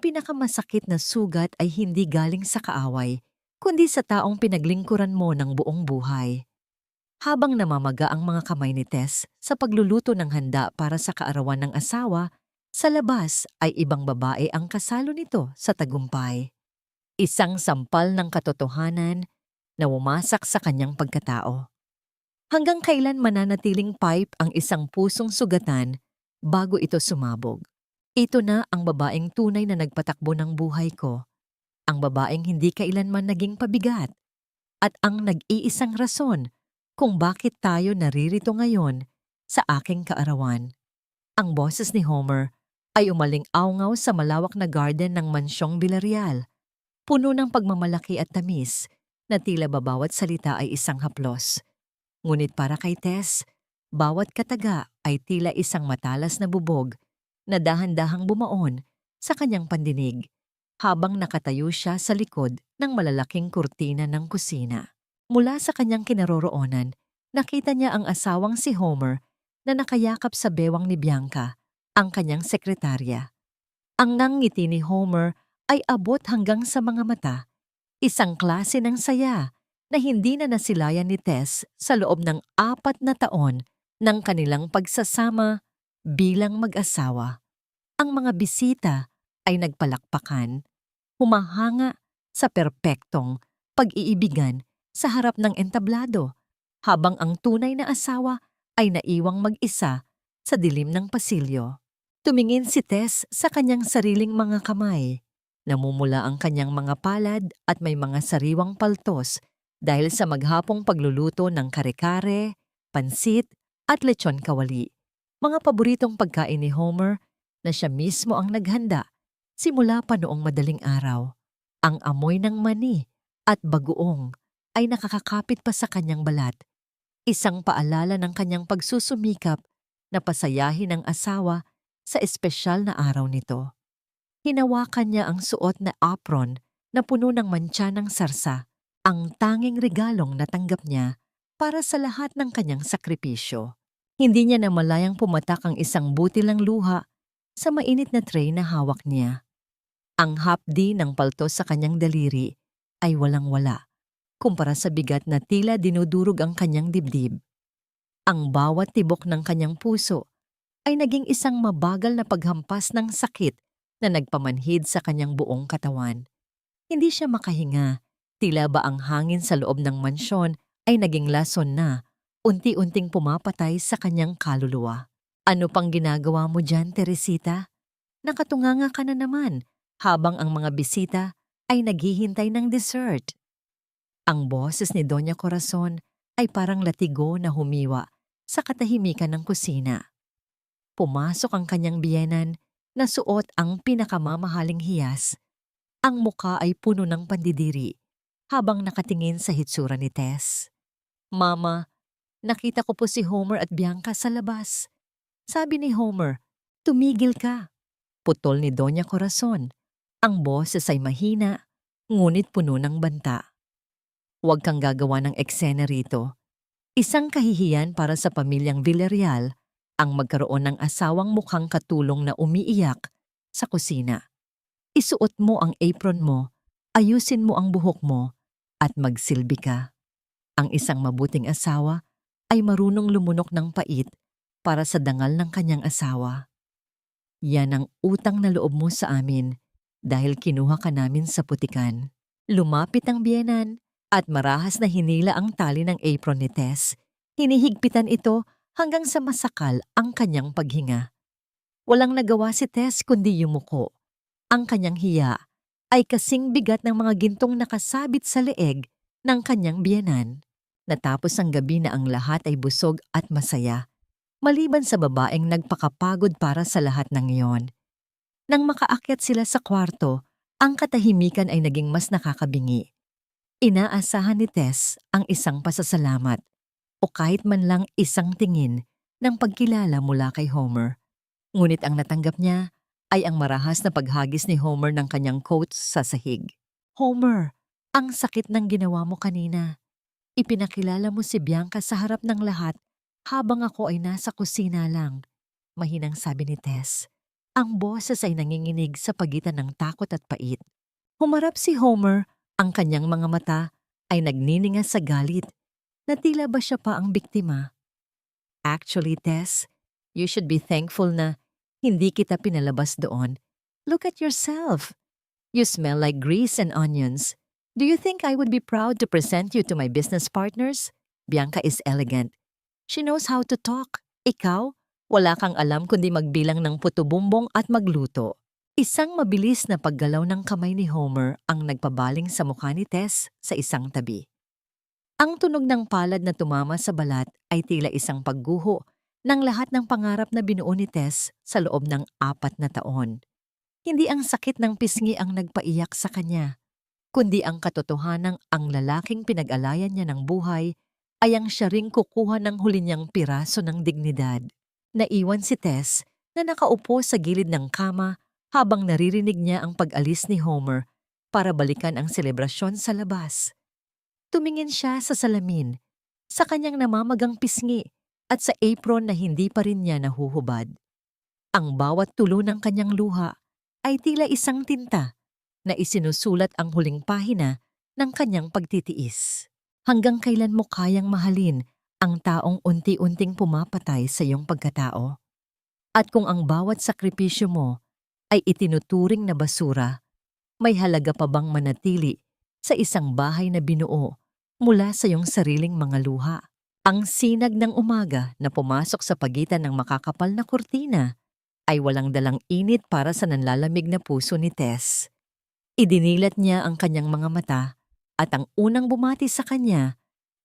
pinakamasakit na sugat ay hindi galing sa kaaway, kundi sa taong pinaglingkuran mo ng buong buhay. Habang namamaga ang mga kamay ni Tess sa pagluluto ng handa para sa kaarawan ng asawa, sa labas ay ibang babae ang kasalo nito sa tagumpay. Isang sampal ng katotohanan na wumasak sa kanyang pagkatao. Hanggang kailan mananatiling pipe ang isang pusong sugatan bago ito sumabog? Ito na ang babaeng tunay na nagpatakbo ng buhay ko. Ang babaeng hindi kailanman naging pabigat. At ang nag-iisang rason kung bakit tayo naririto ngayon sa aking kaarawan. Ang boses ni Homer ay umaling-awngaw sa malawak na garden ng mansyong Villarreal, puno ng pagmamalaki at tamis na tila ba bawat salita ay isang haplos. Ngunit para kay Tess, bawat kataga ay tila isang matalas na bubog na dahan-dahang bumaon sa kanyang pandinig habang nakatayo siya sa likod ng malalaking kurtina ng kusina. Mula sa kanyang kinaroroonan, nakita niya ang asawang si Homer na nakayakap sa bewang ni Bianca, ang kanyang sekretarya. Ang nangiti ni Homer ay abot hanggang sa mga mata, isang klase ng saya na hindi na nasilayan ni Tess sa loob ng 4 na taon ng kanilang pagsasama bilang mag-asawa. Ang mga bisita ay nagpalakpakan, humahanga sa perpektong pag-iibigan sa harap ng entablado, habang ang tunay na asawa ay naiwang mag-isa sa dilim ng pasilyo. Tumingin si Tess sa kanyang sariling mga kamay. Namumula ang kanyang mga palad at may mga sariwang paltos dahil sa maghapong pagluluto ng kare-kare, pansit at lechon kawali. Mga paboritong pagkain ni Homer na siya mismo ang naghanda simula pa noong madaling araw. Ang amoy ng mani at bagoong ay nakakakapit pa sa kanyang balat. Isang paalala ng kanyang pagsusumikap na pasayahin ang asawa sa espesyal na araw nito. Hinawakan niya ang suot na apron na puno ng mantsa ng sarsa, ang tanging regalong natanggap niya para sa lahat ng kanyang sakripisyo. Hindi niya namalayang pumatak ang isang butil ng luha sa mainit na tray na hawak niya. Ang hapdi ng paltos sa kanyang daliri ay walang-wala kumpara sa bigat na tila dinudurog ang kanyang dibdib. Ang bawat tibok ng kanyang puso ay naging isang mabagal na paghampas ng sakit na nagpamanhid sa kanyang buong katawan. Hindi siya makahinga, tila ba ang hangin sa loob ng mansyon ay naging lason na, unti-unting pumapatay sa kanyang kaluluwa. Ano pang ginagawa mo dyan, Teresita? Nakatunganga ka na naman habang ang mga bisita ay naghihintay ng dessert. Ang boses ni Doña Corazon ay parang latigo na humiwa sa katahimikan ng kusina. Pumasok ang kanyang biyenan na suot ang pinakamamahaling hiyas. Ang muka ay puno ng pandidiri habang nakatingin sa hitsura ni Tess. Mama, nakita ko po si Homer at Bianca sa labas. Sabi ni Homer, tumigil ka. Putol ni Doña Corazon. Ang boses ay mahina, ngunit puno ng banta. Huwag kang gagawa ng eksena rito. Isang kahihiyan para sa pamilyang Villarreal ang magkaroon ng asawang mukhang katulong na umiiyak sa kusina. Isuot mo ang apron mo, ayusin mo ang buhok mo, at magsilbi ka. Ang isang mabuting asawa ay marunong lumunok ng pait para sa dangal ng kanyang asawa. Yan ang utang na loob mo sa amin dahil kinuha ka namin sa putikan. Lumapit ang biyenan at marahas na hinila ang tali ng apron ni Tess. Hinihigpitan ito hanggang sa masakal ang kanyang paghinga. Walang nagawa si Tess kundi yumuko. Ang kanyang hiya ay kasing bigat ng mga gintong nakasabit sa leeg ng kanyang biyenan. Natapos ang gabi na ang lahat ay busog at masaya, maliban sa babaeng nagpakapagod para sa lahat ng iyon. Nang makaakyat sila sa kwarto, ang katahimikan ay naging mas nakakabingi. Inaasahan ni Tess ang isang pasasalamat o kahit man lang isang tingin ng pagkilala mula kay Homer. Ngunit ang natanggap niya ay ang marahas na paghagis ni Homer ng kanyang coat sa sahig. Homer, ang sakit ng ginawa mo kanina. Ipinakilala mo si Bianca sa harap ng lahat habang ako ay nasa kusina lang. Mahinang sabi ni Tess. Ang boses ay nanginginig sa pagitan ng takot at pait. Humarap si Homer, ang kanyang mga mata ay nagniningas sa galit na tila ba siya pa ang biktima. Actually, Tess, you should be thankful na hindi kita pinalabas doon. Look at yourself. You smell like grease and onions. Do you think I would be proud to present you to my business partners? Bianca is elegant. She knows how to talk. Ikaw, wala kang alam kundi magbilang ng puto-bumbong at magluto. Isang mabilis na paggalaw ng kamay ni Homer ang nagpabaling sa mukha ni Tess sa isang tabi. Ang tunog ng palad na tumama sa balat ay tila isang pagguho ng lahat ng pangarap na binuo ni Tess sa loob ng 4 na taon. Hindi ang sakit ng pisngi ang nagpaiyak sa kanya, kundi ang katotohanang ang lalaking pinag-alayan niya ng buhay ay ang siya ring kukuha ng huli niyang piraso ng dignidad. Naiwan si Tess na nakaupo sa gilid ng kama habang naririnig niya ang pag-alis ni Homer para balikan ang selebrasyon sa labas. Tumingin siya sa salamin, sa kanyang namamagang pisngi at sa apron na hindi pa rin niya nahuhubad. Ang bawat tulo ng kanyang luha ay tila isang tinta na isinusulat ang huling pahina ng kanyang pagtitiis. Hanggang kailan mo kayang mahalin ang taong unti-unting pumapatay sa iyong pagkatao? At kung ang bawat sakripisyo mo ay itinuturing na basura, may halaga pa bang manatili sa isang bahay na binuo mula sa iyong sariling mga luha? Ang sinag ng umaga na pumasok sa pagitan ng makakapal na kurtina ay walang dalang init para sa nanlalamig na puso ni Tess. Idinilat niya ang kanyang mga mata at ang unang bumati sa kanya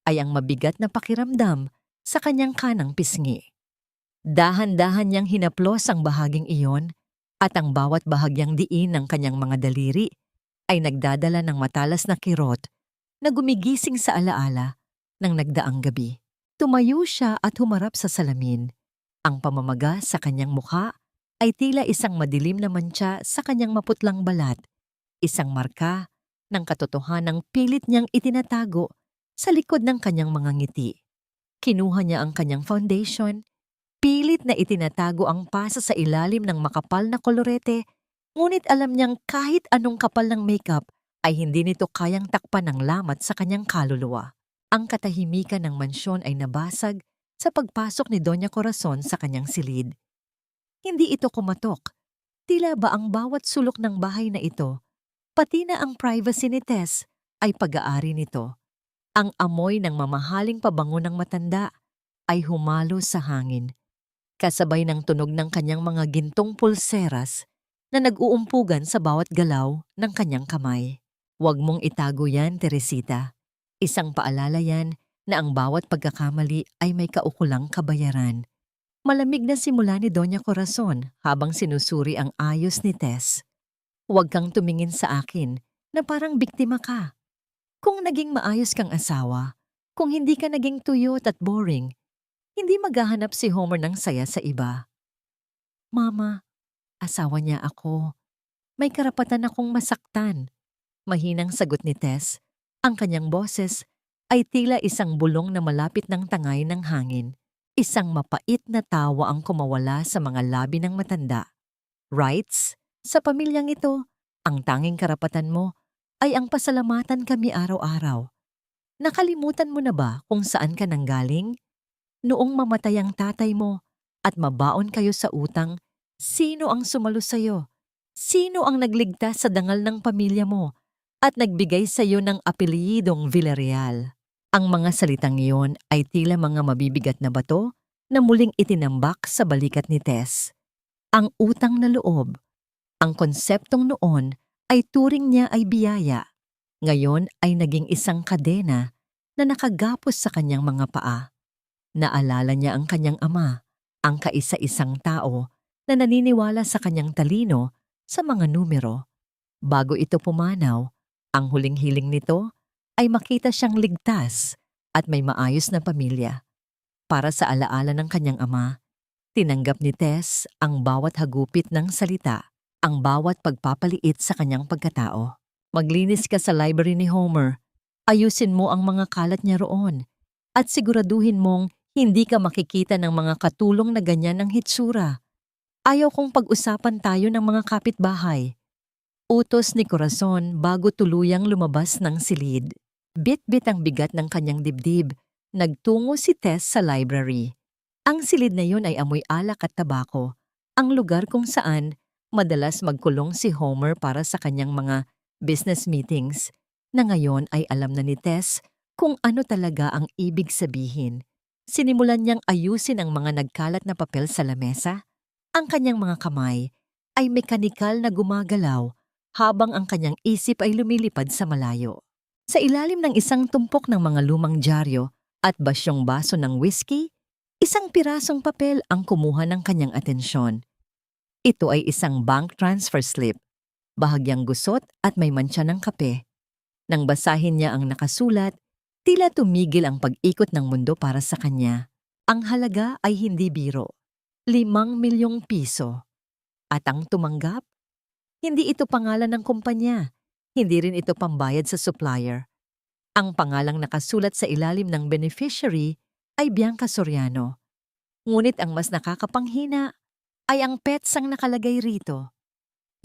ay ang mabigat na pakiramdam sa kanyang kanang pisngi. Dahan-dahan niyang hinaplos ang bahaging iyon at ang bawat bahagyang diin ng kanyang mga daliri ay nagdadala ng matalas na kirot na gumigising sa alaala ng nagdaang gabi. Tumayo siya at humarap sa salamin. Ang pamamaga sa kanyang mukha ay tila isang madilim na mantsa sa kanyang maputlang balat, isang marka ng katotohanang pilit niyang itinatago sa likod ng kanyang mga ngiti. Kinuha niya ang kanyang foundation, pilit na itinatago ang pasa sa ilalim ng makapal na kolorete, ngunit alam niyang kahit anong kapal ng makeup ay hindi nito kayang takpan ng lamat sa kanyang kaluluwa. Ang katahimikan ng mansyon ay nabasag sa pagpasok ni Doña Corazon sa kanyang silid. Hindi ito kumatok. Tila ba ang bawat sulok ng bahay na ito, pati na ang privacy ni Tess, ay pag-aari nito. Ang amoy ng mamahaling pabango ng matanda ay humalo sa hangin, kasabay ng tunog ng kanyang mga gintong pulseras na nag-uumpugan sa bawat galaw ng kanyang kamay. Huwag mong itago yan, Teresita. Isang paalala yan na ang bawat pagkakamali ay may kaukulang kabayaran. Malamig na simula ni Doña Corazon habang sinusuri ang ayos ni Tess. Huwag kang tumingin sa akin na parang biktima ka. Kung naging maayos kang asawa, kung hindi ka naging tuyot at boring, hindi maghahanap si Homer ng saya sa iba. Mama, asawa niya ako. May karapatan akong masaktan. Mahinang sagot ni Tess. Ang kanyang boses ay tila isang bulong na malapit ng tangay ng hangin. Isang mapait na tawa ang kumawala sa mga labi ng matanda. Rights? Sa pamilyang ito, ang tanging karapatan mo ay ang pasalamatan kami araw-araw. Nakalimutan mo na ba kung saan ka nanggaling? Noong mamatay ang tatay mo at mabaon kayo sa utang, sino ang sumalo sa'yo? Sino ang nagligtas sa dangal ng pamilya mo at nagbigay sa iyo ng apelyidong Villarreal? Ang mga salitang iyon ay tila mga mabibigat na bato na muling itinambak sa balikat ni Tess. Ang utang na loob, ang konseptong noon ay turing niya ay biyaya. Ngayon ay naging isang kadena na nakagapos sa kanyang mga paa. Naalala niya ang kanyang ama, ang kaisa-isang tao na naniniwala sa kanyang talino sa mga numero. Bago ito pumanaw, ang huling hiling nito ay makita siyang ligtas at may maayos na pamilya. Para sa alaala ng kanyang ama, tinanggap ni Tess ang bawat hagupit ng salita, ang bawat pagpapaliit sa kanyang pagkatao. Maglinis ka sa library ni Homer, ayusin mo ang mga kalat niya roon, at siguraduhin mong hindi ka makikita ng mga katulong na ganyan ng hitsura. Ayaw kong pag-usapan tayo ng mga kapitbahay. Utos ni Corazon bago tuluyang lumabas ng silid. Bit-bit ang bigat ng kanyang dibdib. Nagtungo si Tess sa library. Ang silid na yun ay amoy alak at tabako. Ang lugar kung saan madalas magkulong si Homer para sa kanyang mga business meetings, na ngayon ay alam na ni Tess kung ano talaga ang ibig sabihin. Sinimulan niyang ayusin ang mga nagkalat na papel sa lamesa. Ang kanyang mga kamay ay mekanikal na gumagalaw habang ang kanyang isip ay lumilipad sa malayo. Sa ilalim ng isang tumpok ng mga lumang dyaryo at basyong baso ng whiskey, isang pirasong papel ang kumuha ng kanyang atensyon. Ito ay isang bank transfer slip, bahagyang gusot at may mantsa ng kape. Nang basahin niya ang nakasulat, tila tumigil ang pag-ikot ng mundo para sa kanya. Ang halaga ay hindi biro, 5 milyong piso. At ang tumanggap? Hindi ito pangalan ng kumpanya. Hindi rin ito pambayad sa supplier. Ang pangalang nakasulat sa ilalim ng beneficiary ay Bianca Soriano. Ngunit ang mas nakakapanghina ay ang pets ang nakalagay rito.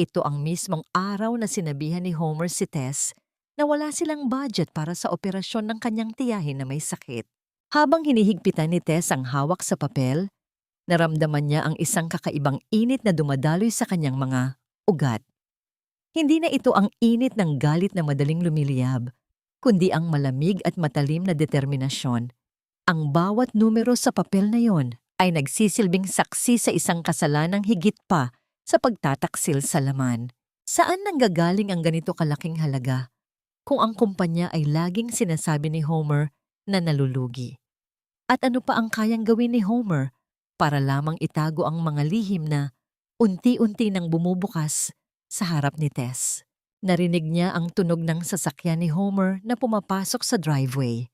Ito ang mismong araw na sinabihan ni Homer si Tess na wala silang budget para sa operasyon ng kanyang tiyahin na may sakit. Habang hinihigpitan ni Tess ang hawak sa papel, naramdaman niya ang isang kakaibang init na dumadaloy sa kanyang mga ugat. Hindi na ito ang init ng galit na madaling lumiliyab, kundi ang malamig at matalim na determinasyon. Ang bawat numero sa papel na yon ay nagsisilbing saksi sa isang kasalanang higit pa sa pagtataksil sa laman. Saan nanggagaling ang ganito kalaking halaga kung ang kumpanya ay laging sinasabi ni Homer na nalulugi? At ano pa ang kayang gawin ni Homer para lamang itago ang mga lihim na unti-unti nang bumubukas sa harap ni Tess? Narinig niya ang tunog ng sasakyan ni Homer na pumapasok sa driveway.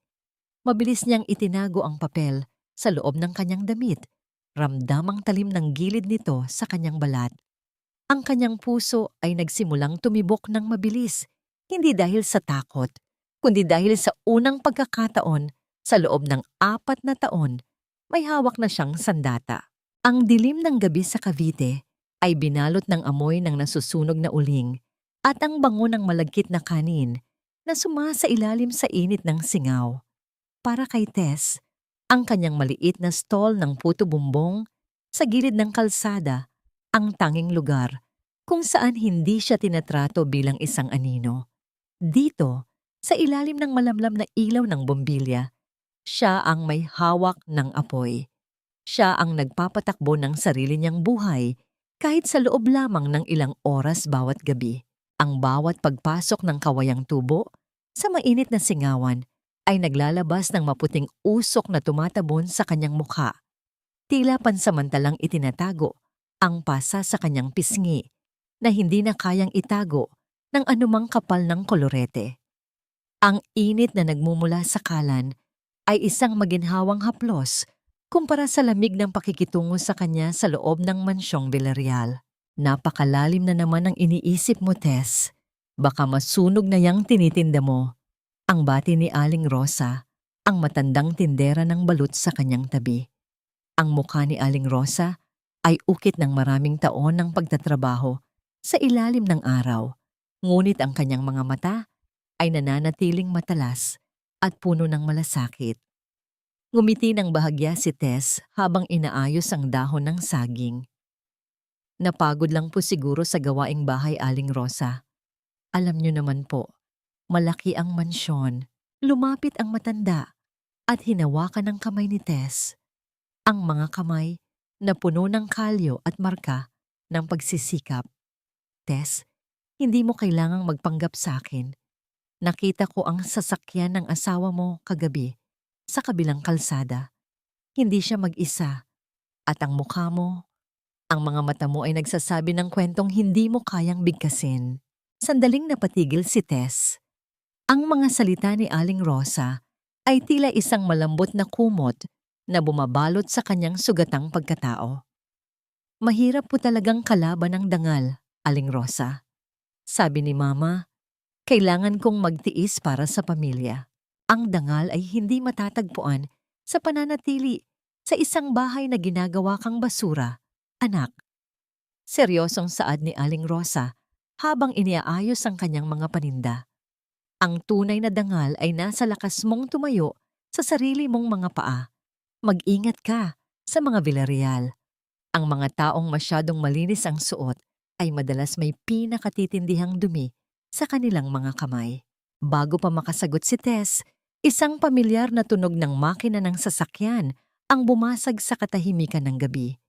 Mabilis niyang itinago ang papel sa loob ng kanyang damit. Ramdamang talim ng gilid nito sa kanyang balat. Ang kanyang puso ay nagsimulang tumibok ng mabilis, hindi dahil sa takot, kundi dahil sa unang pagkakataon sa loob ng 4 na taon, may hawak na siyang sandata. Ang dilim ng gabi sa Cavite ay binalot ng amoy ng nasusunog na uling at ang bango ng malagkit na kanin na sumasailalim sa init ng singaw. Para kay Tess, ang kanyang maliit na stall ng puto bumbong sa gilid ng kalsada, ang tanging lugar kung saan hindi siya tinatrato bilang isang anino. Dito, sa ilalim ng malamlam na ilaw ng bombilya, siya ang may hawak ng apoy. Siya ang nagpapatakbo ng sarili niyang buhay kahit sa loob lamang ng ilang oras bawat gabi. Ang bawat pagpasok ng kawayang tubo sa mainit na singawan ay naglalabas ng maputing usok na tumatabon sa kanyang mukha. Tila pansamantalang itinatago ang pasa sa kanyang pisngi na hindi na kayang itago ng anumang kapal ng kolorete. Ang init na nagmumula sa kalan ay isang maginhawang haplos kumpara sa lamig ng pakikitungo sa kanya sa loob ng mansyong Villarreal. Napakalalim na naman ang iniisip mo, Tess. Baka masunog na yang tinitinda mo. Ang bati ni Aling Rosa, ang matandang tindera ng balut sa kanyang tabi. Ang mukha ni Aling Rosa ay ukit ng maraming taon ng pagtatrabaho sa ilalim ng araw. Ngunit ang kanyang mga mata ay nananatiling matalas at puno ng malasakit. Ngumiti ng bahagya si Tess habang inaayos ang dahon ng saging. Napagod lang po siguro sa gawaing bahay, Aling Rosa. Alam niyo naman po, malaki ang mansyon. Lumapit ang matanda at hinawakan ng kamay ni Tess. Ang mga kamay na puno ng kalyo at marka ng pagsisikap. Tess, hindi mo kailangang magpanggap sa akin. Nakita ko ang sasakyan ng asawa mo kagabi sa kabilang kalsada. Hindi siya mag-isa. At ang mukha mo, ang mga mata mo ay nagsasabi ng kwentong hindi mo kayang bigkasin. Sandaling napatigil si Tess. Ang mga salita ni Aling Rosa ay tila isang malambot na kumot na bumabalot sa kanyang sugatang pagkatao. Mahirap po talagang kalaban ng dangal, Aling Rosa. Sabi ni Mama, kailangan kong magtiis para sa pamilya. Ang dangal ay hindi matatagpuan sa pananatili sa isang bahay na ginagawa kang basura, anak. Seryosong saad ni Aling Rosa habang iniaayos ang kanyang mga paninda. Ang tunay na dangal ay nasa lakas mong tumayo sa sarili mong mga paa. Mag-ingat ka sa mga Villarreal. Ang mga taong masyadong malinis ang suot ay madalas may pinakatitindihang dumi sa kanilang mga kamay. Bago pa makasagot si Tess, isang pamilyar na tunog ng makina ng sasakyan ang bumasag sa katahimikan ng gabi.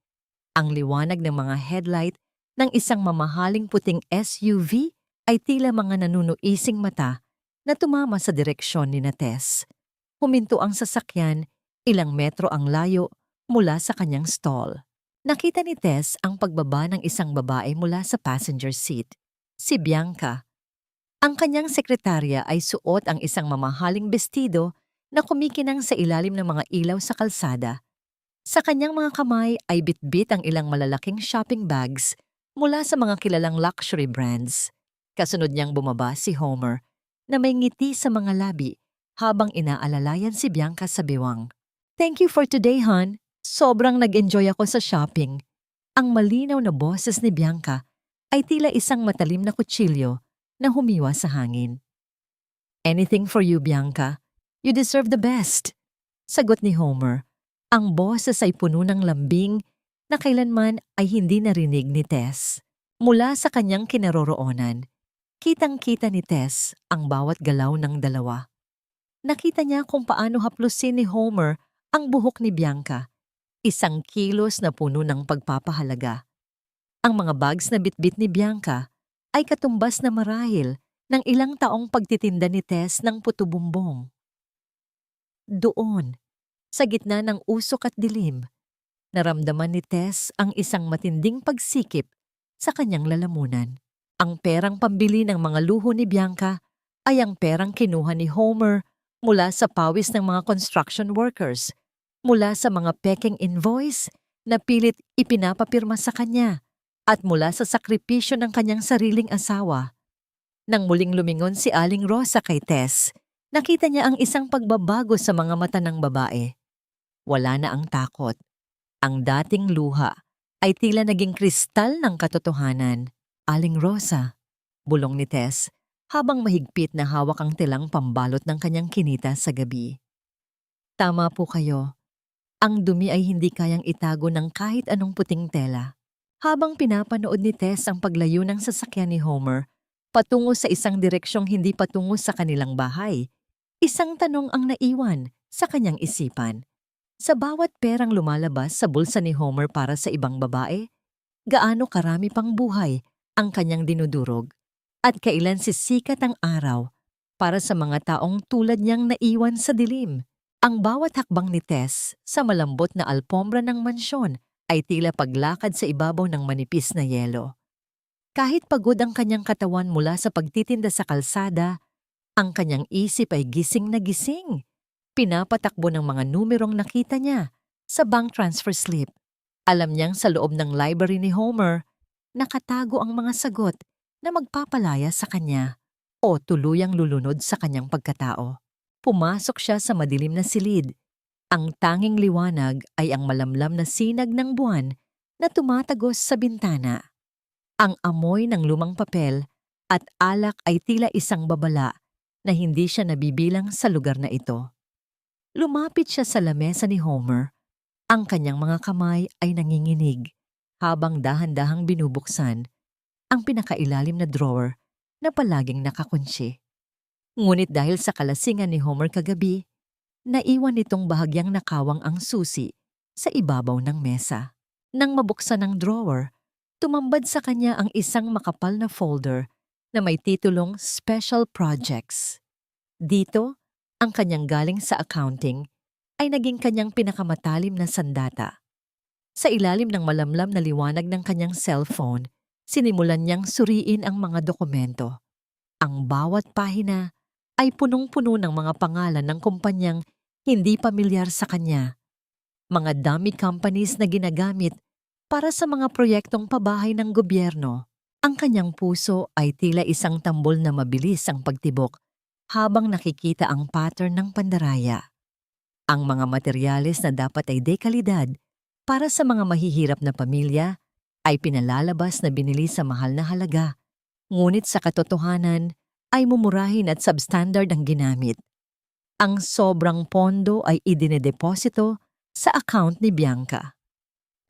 Ang liwanag ng mga headlight ng isang mamahaling puting SUV ay tila mga nanunuising mata na tumama sa direksyon ni Tess. Huminto ang sasakyan, ilang metro ang layo mula sa kanyang stall. Nakita ni Tess ang pagbaba ng isang babae mula sa passenger seat, si Bianca. Ang kanyang sekretarya ay suot ang isang mamahaling bestido na kumikinang sa ilalim ng mga ilaw sa kalsada. Sa kanyang mga kamay ay bitbit ang ilang malalaking shopping bags mula sa mga kilalang luxury brands. Kasunod niyang bumaba si Homer na may ngiti sa mga labi habang inaalalayan si Bianca sa biwang. "Thank you for today, hon. Sobrang nag-enjoy ako sa shopping." Ang malinaw na boses ni Bianca ay tila isang matalim na kutsilyo na humiwa sa hangin. "Anything for you, Bianca. You deserve the best." Sagot ni Homer. Ang boses ay puno ng lambing na kailanman ay hindi narinig ni Tess. Mula sa kanyang kinaroroonan, kitang-kita ni Tess ang bawat galaw ng dalawa. Nakita niya kung paano haplusin ni Homer ang buhok ni Bianca, isang kilos na puno ng pagpapahalaga. Ang mga bags na bitbit ni Bianca ay katumbas na marahil ng ilang taong pagtitinda ni Tess ng putubumbong. Doon, sa gitna ng usok at dilim, naramdaman ni Tess ang isang matinding pagsikip sa kanyang lalamunan. Ang perang pambili ng mga luho ni Bianca ay ang perang kinuha ni Homer mula sa pawis ng mga construction workers, mula sa mga peking invoice na pilit ipinapapirma sa kanya, at mula sa sakripisyo ng kanyang sariling asawa. Nang muling lumingon si Aling Rosa kay Tess, nakita niya ang isang pagbabago sa mga mata ng babae. Wala na ang takot. Ang dating luha ay tila naging kristal ng katotohanan. "Aling Rosa," bulong ni Tess habang mahigpit na hawak ang tilang pambalot ng kanyang kinita sa gabi. "Tama po kayo. Ang dumi ay hindi kayang itago ng kahit anong puting tela." Habang pinapanood ni Tess ang paglayo ng sasakyan ni Homer patungo sa isang direksyong hindi patungo sa kanilang bahay, isang tanong ang naiwan sa kanyang isipan. Sa bawat perang lumalabas sa bulsa ni Homer para sa ibang babae, gaano karami pang buhay ang kanyang dinudurog at kailan sisikat ang araw para sa mga taong tulad niyang naiwan sa dilim. Ang bawat hakbang ni Tess sa malambot na alpombra ng mansyon ay tila paglakad sa ibabaw ng manipis na yelo. Kahit pagod ang kanyang katawan mula sa pagtitinda sa kalsada, ang kanyang isip ay gising na gising. Pinapatakbo ng mga numerong nakita niya sa bank transfer slip. Alam niyang sa loob ng library ni Homer, nakatago ang mga sagot na magpapalaya sa kanya o tuluyang lulunod sa kanyang pagkatao. Pumasok siya sa madilim na silid. Ang tanging liwanag ay ang malamlam na sinag ng buwan na tumatagos sa bintana. Ang amoy ng lumang papel at alak ay tila isang babala na hindi siya nabibilang sa lugar na ito. Lumapit siya sa lamesa ni Homer. Ang kanyang mga kamay ay nanginginig habang dahan-dahang binubuksan ang pinakailalim na drawer na palaging nakakunsi. Ngunit dahil sa kalasingan ni Homer kagabi, naiwan nitong bahagyang nakawang ang susi sa ibabaw ng mesa. Nang mabuksan ang drawer, tumambad sa kanya ang isang makapal na folder na may titulong Special Projects. Dito, ang kanyang galing sa accounting ay naging kanyang pinakamatalim na sandata. Sa ilalim ng malamlam na liwanag ng kanyang cellphone, sinimulan niyang suriin ang mga dokumento. Ang bawat pahina ay punong-puno ng mga pangalan ng kumpanyang hindi pamilyar sa kanya. Mga dummy companies na ginagamit para sa mga proyektong pabahay ng gobyerno. Ang kanyang puso ay tila isang tambol na mabilis ang pagtibok habang nakikita ang pattern ng pandaraya. Ang mga materyales na dapat ay dekalidad para sa mga mahihirap na pamilya ay pinalalabas na binili sa mahal na halaga, ngunit sa katotohanan ay mumurahin at substandard ang ginamit. Ang sobrang pondo ay idinedeposito sa account ni Bianca.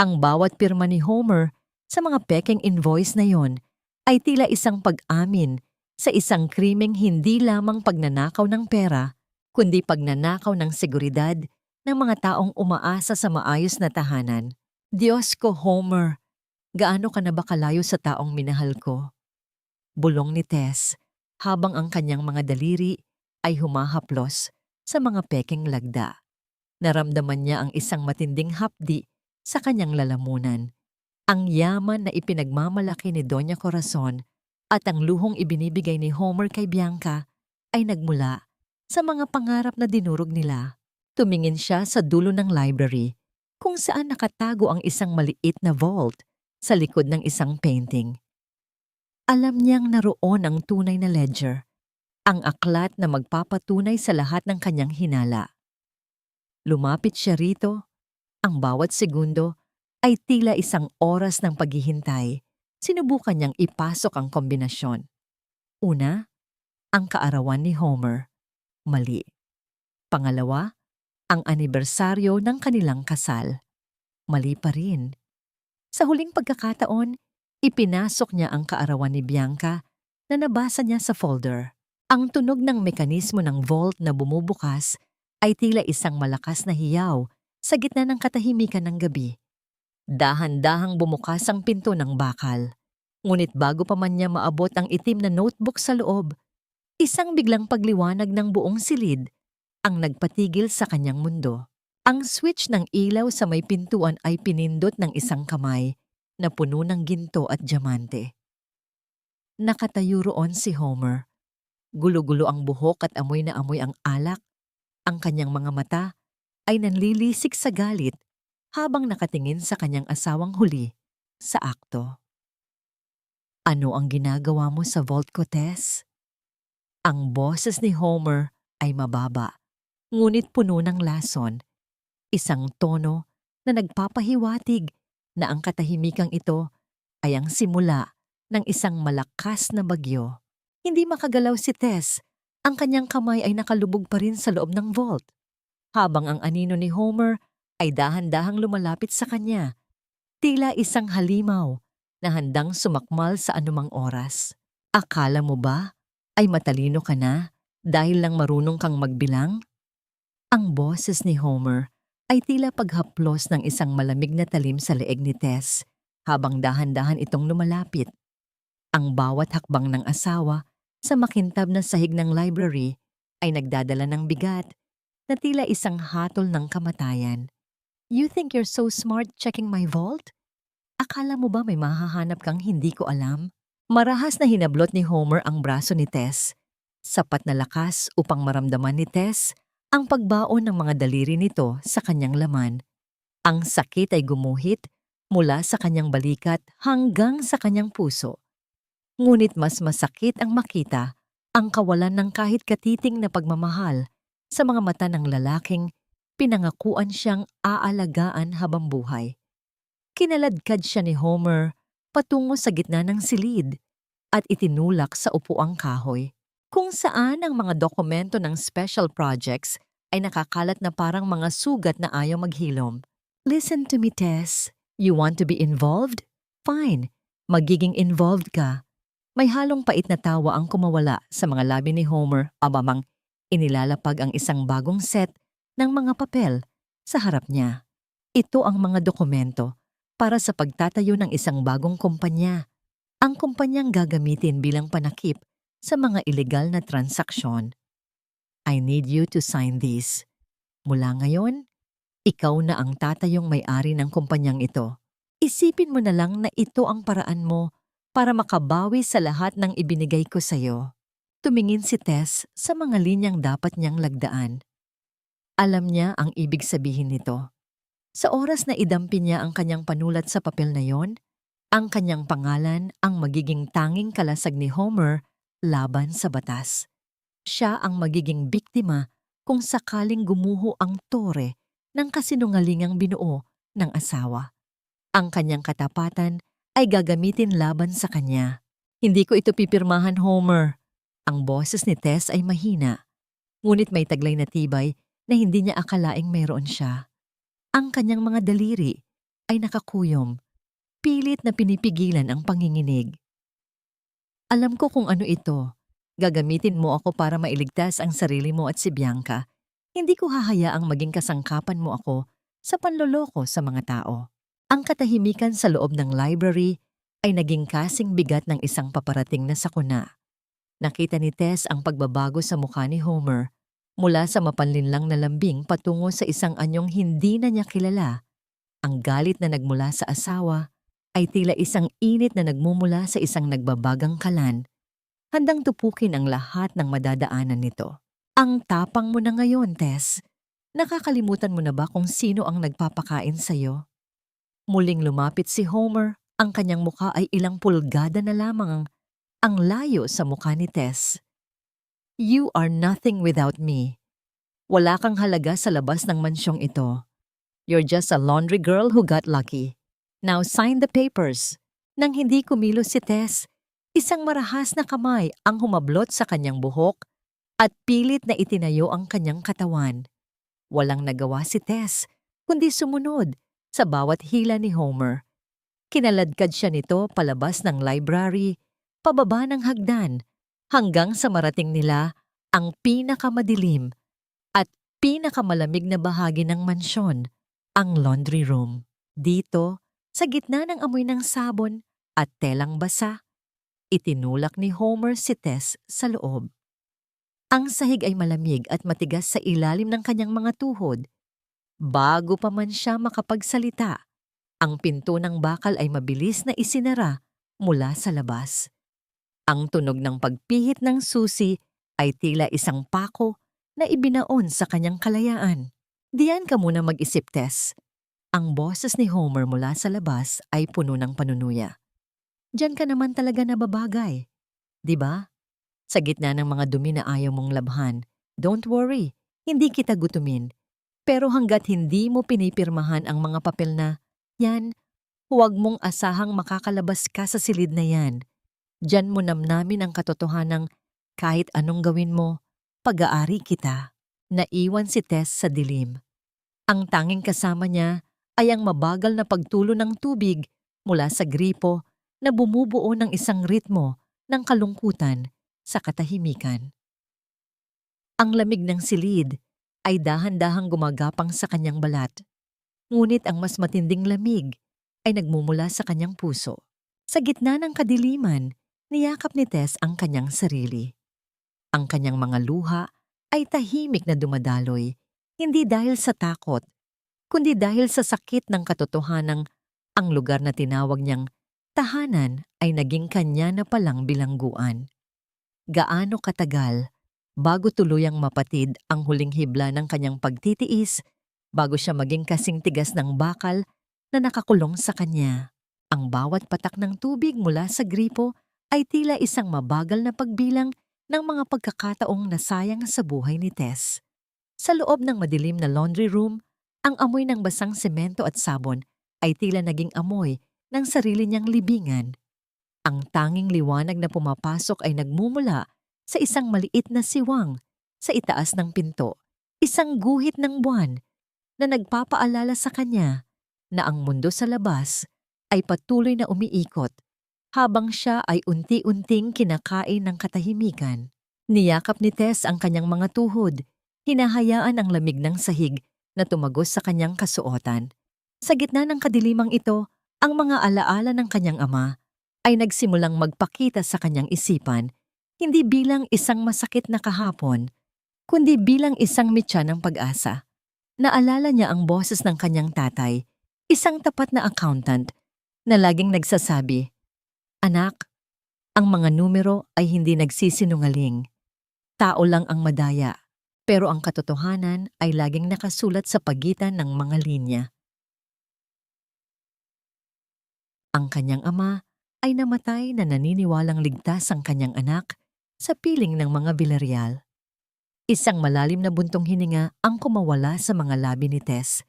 Ang bawat pirma ni Homer sa mga pekeng invoice na yon ay tila isang pag-amin sa isang krimeng hindi lamang pagnanakaw ng pera, kundi pagnanakaw ng seguridad ng mga taong umaasa sa maayos na tahanan. Diyos ko, Homer, gaano ka na ba kalayo sa taong minahal ko? Bulong ni Tess habang ang kanyang mga daliri ay humahaplos sa mga pekeng lagda. Naramdaman niya ang isang matinding hapdi sa kanyang lalamunan. Ang yaman na ipinagmamalaki ni Doña Corazon at ang luhong ibinibigay ni Homer kay Bianca ay nagmula sa mga pangarap na dinurog nila. Tumingin siya sa dulo ng library kung saan nakatago ang isang maliit na vault sa likod ng isang painting. Alam niyang naroon ang tunay na ledger, ang aklat na magpapatunay sa lahat ng kanyang hinala. Lumapit siya rito. Ang bawat segundo ay tila isang oras ng paghihintay. Sinubukan niyang ipasok ang kombinasyon. Una, ang kaarawan ni Homer. Mali. Pangalawa, ang anibersaryo ng kanilang kasal. Mali pa rin. Sa huling pagkakataon, ipinasok niya ang kaarawan ni Bianca na nabasa niya sa folder. Ang tunog ng mekanismo ng vault na bumubukas ay tila isang malakas na hiyaw sa gitna ng katahimikan ng gabi. Dahan-dahang bumukas ang pinto ng bakal. Ngunit bago pa man niya maabot ang itim na notebook sa loob, isang biglang pagliwanag ng buong silid ang nagpatigil sa kanyang mundo. Ang switch ng ilaw sa may pintuan ay pinindot ng isang kamay na puno ng ginto at diamante. Nakatayo roon si Homer. Gulo-gulo ang buhok at amoy na amoy ang alak. Ang kanyang mga mata ay nanlilisik sa galit habang nakatingin sa kanyang asawang huli sa akto. Ano ang ginagawa mo sa vault ko, Tess? Ang boses ni Homer ay mababa, ngunit puno ng lason. Isang tono na nagpapahiwatig na ang katahimikang ito ay ang simula ng isang malakas na bagyo. Hindi makagalaw si Tess. Ang kanyang kamay ay nakalubog pa rin sa loob ng vault, habang ang anino ni Homer ay dahan-dahang lumalapit sa kanya, tila isang halimaw na handang sumakmal sa anumang oras. Akala mo ba ay matalino ka na dahil lang marunong kang magbilang? Ang boses ni Homer ay tila paghaplos ng isang malamig na talim sa leeg ni Tess habang dahan-dahan itong lumalapit. Ang bawat hakbang ng asawa sa makintab na sahig ng library ay nagdadala ng bigat na tila isang hatol ng kamatayan. You think you're so smart checking my vault? Akala mo ba may mahahanap kang hindi ko alam? Marahas na hinablot ni Homer ang braso ni Tess. Sapat na lakas upang maramdaman ni Tess ang pagbaon ng mga daliri nito sa kanyang laman. Ang sakit ay gumuhit mula sa kanyang balikat hanggang sa kanyang puso. Ngunit mas masakit ang makita ang kawalan ng kahit katiting na pagmamahal sa mga mata ng lalaking pinangakuan siyang aalagaan habang buhay. Kinaladkad siya ni Homer patungo sa gitna ng silid at itinulak sa upuang kahoy, kung saan ang mga dokumento ng special projects ay nakakalat na parang mga sugat na ayaw maghilom. Listen to me, Tess. You want to be involved? Fine. Magiging involved ka. May halong pait na tawa ang kumawala sa mga labi ni Homer abamang inilalapag ang isang bagong set ng mga papel sa harap niya. Ito ang mga dokumento para sa pagtatayo ng isang bagong kumpanya. Ang kumpanyang gagamitin bilang panakip sa mga ilegal na transaksyon. I need you to sign this. Mula ngayon, ikaw na ang tatayong may-ari ng kumpanyang ito. Isipin mo na lang na ito ang paraan mo para makabawi sa lahat ng ibinigay ko sa iyo. Tumingin si Tess sa mga linyang dapat niyang lagdaan. Alam niya ang ibig sabihin nito. Sa oras na idampi niya ang kanyang panulat sa papel na yon, ang kanyang pangalan ang magiging tanging kalasag ni Homer laban sa batas. Siya ang magiging biktima kung sakaling gumuho ang tore ng kasinungalingang binuo ng asawa. Ang kanyang katapatan ay gagamitin laban sa kanya. Hindi ko ito pipirmahan, Homer. Ang boses ni Tess ay mahina, ngunit may taglay na tibay na hindi niya akalaing mayroon siya. Ang kanyang mga daliri ay nakakuyom, pilit na pinipigilan ang panginginig. Alam ko kung ano ito. Gagamitin mo ako para mailigtas ang sarili mo at si Bianca. Hindi ko hahayaang maging kasangkapan mo ako sa panloloko sa mga tao. Ang katahimikan sa loob ng library ay naging kasing bigat ng isang paparating na sakuna. Nakita ni Tess ang pagbabago sa mukha ni Homer mula sa mapanlinlang na lambing patungo sa isang anyong hindi na niya kilala. Ang galit na nagmula sa asawa ay tila isang init na nagmumula sa isang nagbabagang kalan, handang tupukin ang lahat ng madadaanan nito. Ang tapang mo na ngayon, Tess. Nakakalimutan mo na ba kung sino ang nagpapakain sa'yo? Muling lumapit si Homer, ang kanyang mukha ay ilang pulgada na lamang ang layo sa mukha ni Tess. You are nothing without me. Wala kang halaga sa labas ng mansyong ito. You're just a laundry girl who got lucky. Now sign the papers. Nang hindi kumilos si Tess, isang marahas na kamay ang humablot sa kanyang buhok at pilit na itinayo ang kanyang katawan. Walang nagawa si Tess, kundi sumunod sa bawat hila ni Homer. Kinaladkad siya nito palabas ng library, pababa ng hagdan, hanggang sa marating nila ang pinakamadilim at pinakamalamig na bahagi ng mansyon, ang laundry room. Dito, sa gitna ng amoy ng sabon at telang basa, itinulak ni Homer si Tess sa loob. Ang sahig ay malamig at matigas sa ilalim ng kanyang mga tuhod. Bago pa man siya makapagsalita, ang pinto ng bakal ay mabilis na isinara mula sa labas. Ang tunog ng pagpihit ng susi ay tila isang pako na ibinaon sa kanyang kalayaan. Diyan ka muna mag-isip, Tess. Ang boses ni Homer mula sa labas ay puno ng panunuya. Diyan ka naman talaga nababagay. Di ba? Sa gitna ng mga dumi na ayaw mong labhan, don't worry, hindi kita gutumin. Pero hanggat hindi mo pinipirmahan ang mga papel na, yan, huwag mong asahang makakalabas ka sa silid na yan. Diyan mo namnamin ang katotohanang kahit anong gawin mo, pag-aari kita. Naiwan si Tess sa dilim. Ang tanging kasama niya ay ang mabagal na pagtulo ng tubig mula sa gripo na bumubuo ng isang ritmo ng kalungkutan sa katahimikan. Ang lamig ng silid ay dahan-dahang gumagapang sa kanyang balat, ngunit ang mas matinding lamig ay nagmumula sa kanyang puso. Sa gitna ng kadiliman, niyakap ni Tess ang kanyang sarili. Ang kanyang mga luha ay tahimik na dumadaloy, hindi dahil sa takot, kundi dahil sa sakit ng katotohanang ang lugar na tinawag niyang tahanan ay naging kanya na palang bilangguan. Gaano katagal bago tuluyang mapatid ang huling hibla ng kanyang pagtitiis, bago siya maging kasing tigas ng bakal na nakakulong sa kanya. Ang bawat patak ng tubig mula sa gripo ay tila isang mabagal na pagbilang ng mga pagkakataong nasayang sa buhay ni Tess. Sa loob ng madilim na laundry room, ang amoy ng basang semento at sabon ay tila naging amoy ng sarili niyang libingan. Ang tanging liwanag na pumapasok ay nagmumula sa isang maliit na siwang sa itaas ng pinto, isang guhit ng buwan na nagpapaalala sa kanya na ang mundo sa labas ay patuloy na umiikot habang siya ay unti-unting kinakain ng katahimikan. Niyakap ni Tess ang kanyang mga tuhod, hinahayaan ang lamig ng sahig na tumagos sa kanyang kasuotan. Sa gitna ng kadilimang ito, ang mga alaala ng kanyang ama ay nagsimulang magpakita sa kanyang isipan, hindi bilang isang masakit na kahapon, kundi bilang isang mitya ng pag-asa. Naalala niya ang boses ng kanyang tatay, isang tapat na accountant, na laging nagsasabi, "Anak, ang mga numero ay hindi nagsisinungaling. Tao lang ang madaya, pero ang katotohanan ay laging nakasulat sa pagitan ng mga linya." Ang kanyang ama ay namatay na naniniwalang ligtas ang kanyang anak sa piling ng mga Villarreal. Isang malalim na buntong hininga ang kumawala sa mga labi ni Tess.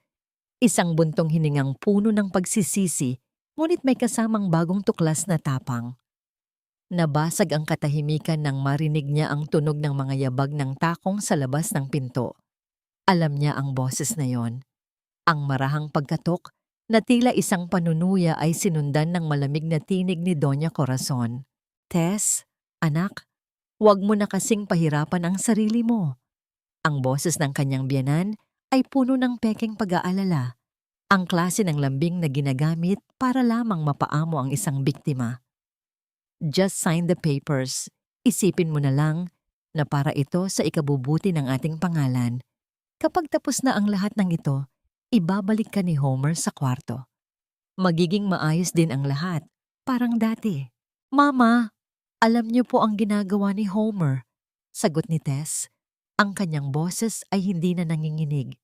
Isang buntong hiningang puno ng pagsisisi ngunit may kasamang bagong tuklas na tapang. Nabasag ang katahimikan nang marinig niya ang tunog ng mga yabag ng takong sa labas ng pinto. Alam niya ang boses na yon. Ang marahang pagkatok na tila isang panunuya ay sinundan ng malamig na tinig ni Doña Corazon. Tess, anak, huwag mo na kasing pahirapan ang sarili mo. Ang boses ng kanyang biyenan ay puno ng pekeng pag-aalala. Ang klase ng lambing na ginagamit para lamang mapaamo ang isang biktima. Just sign the papers. Isipin mo na lang na para ito sa ikabubuti ng ating pangalan. Kapag tapos na ang lahat ng ito, ibabalik ka ni Homer sa kwarto. Magiging maayos din ang lahat, parang dati. Mama, alam niyo po ang ginagawa ni Homer, sagot ni Tess. Ang kanyang boses ay hindi na nanginginig.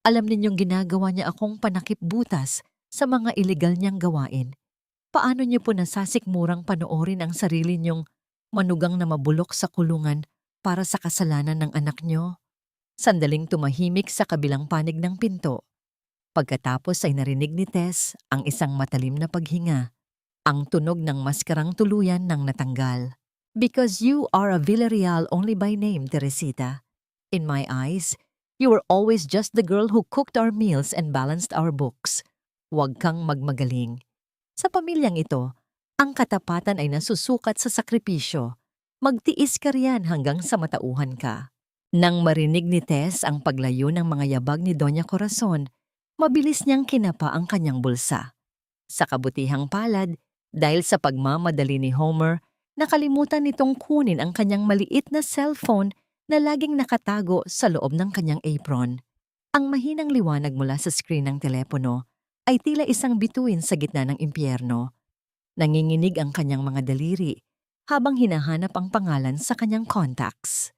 Alam ninyong ginagawa niya akong panakip butas sa mga ilegal niyang gawain. Paano niyo po nasasikmurang panoorin ang sarili niyong manugang na mabulok sa kulungan para sa kasalanan ng anak niyo? Sandaling tumahimik sa kabilang panig ng pinto. Pagkatapos ay narinig ni Tess ang isang matalim na paghinga. Ang tunog ng maskarang tuluyan ng natanggal. Because you are a Villarreal only by name, Teresita. In my eyes, you were always just the girl who cooked our meals and balanced our books. Huwag kang magmagaling. Sa pamilyang ito, ang katapatan ay nasusukat sa sakripisyo. Magtiis ka riyan hanggang sa matauhan ka. Nang marinig ni Tess ang paglayo ng mga yabag ni Doña Corazon, mabilis niyang kinapa ang kanyang bulsa. Sa kabutihang palad, dahil sa pagmamadali ni Homer, nakalimutan nitong kunin ang kanyang maliit na cellphone na laging nakatago sa loob ng kanyang apron. Ang mahinang liwanag mula sa screen ng telepono ay tila isang bituin sa gitna ng impyerno. Nanginginig ang kanyang mga daliri habang hinahanap ang pangalan sa kanyang contacts.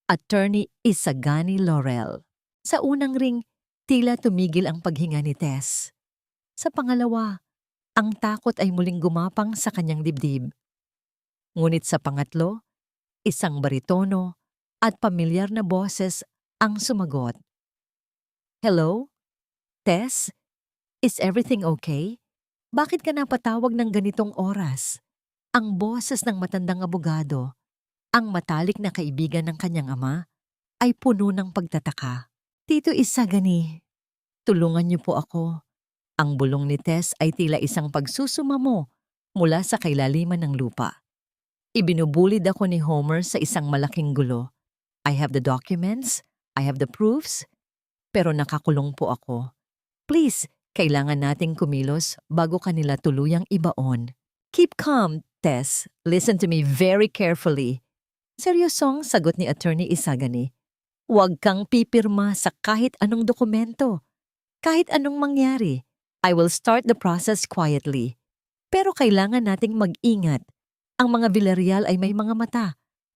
Attorney Isagani Laurel. Sa unang ring, tila tumigil ang paghinga ni Tess. Sa pangalawa, ang takot ay muling gumapang sa kanyang dibdib. Ngunit sa pangatlo, isang baritono at pamilyar na boses ang sumagot. Hello? Tess? Is everything okay? Bakit ka napatawag ng ganitong oras? Ang boses ng matandang abogado, ang matalik na kaibigan ng kanyang ama, ay puno ng pagtataka. Tito Isagani, tulungan niyo po ako. Ang bulong ni Tess ay tila isang pagsusumamo mula sa kailaliman ng lupa. Ibinubulid ako ni Homer sa isang malaking gulo. I have the documents, I have the proofs, pero nakakulong po ako. Please, kailangan nating kumilos bago kanila tuluyang ibaon. Keep calm, Tess. Listen to me very carefully. Seryosong sagot ni Attorney Isagani. Huwag kang pipirma sa kahit anong dokumento. Kahit anong mangyari, I will start the process quietly. Pero kailangan nating mag-ingat. Ang mga Villarreal ay may mga mata.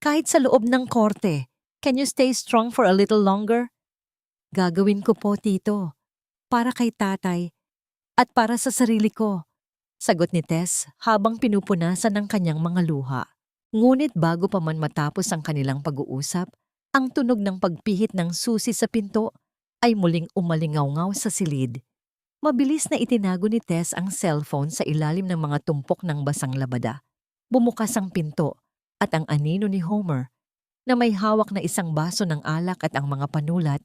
Kahit sa loob ng korte. Can you stay strong for a little longer? Gagawin ko po, Tito. Para kay tatay. At para sa sarili ko. Sagot ni Tess habang pinupunasan ng kanyang mga luha. Ngunit bago pa man matapos ang kanilang pag-uusap, ang tunog ng pagpihit ng susi sa pinto ay muling umalingaw-ngaw sa silid. Mabilis na itinago ni Tess ang cellphone sa ilalim ng mga tumpok ng basang labada. Bumukas ang pinto at ang anino ni Homer, na may hawak na isang baso ng alak at ang mga panulat,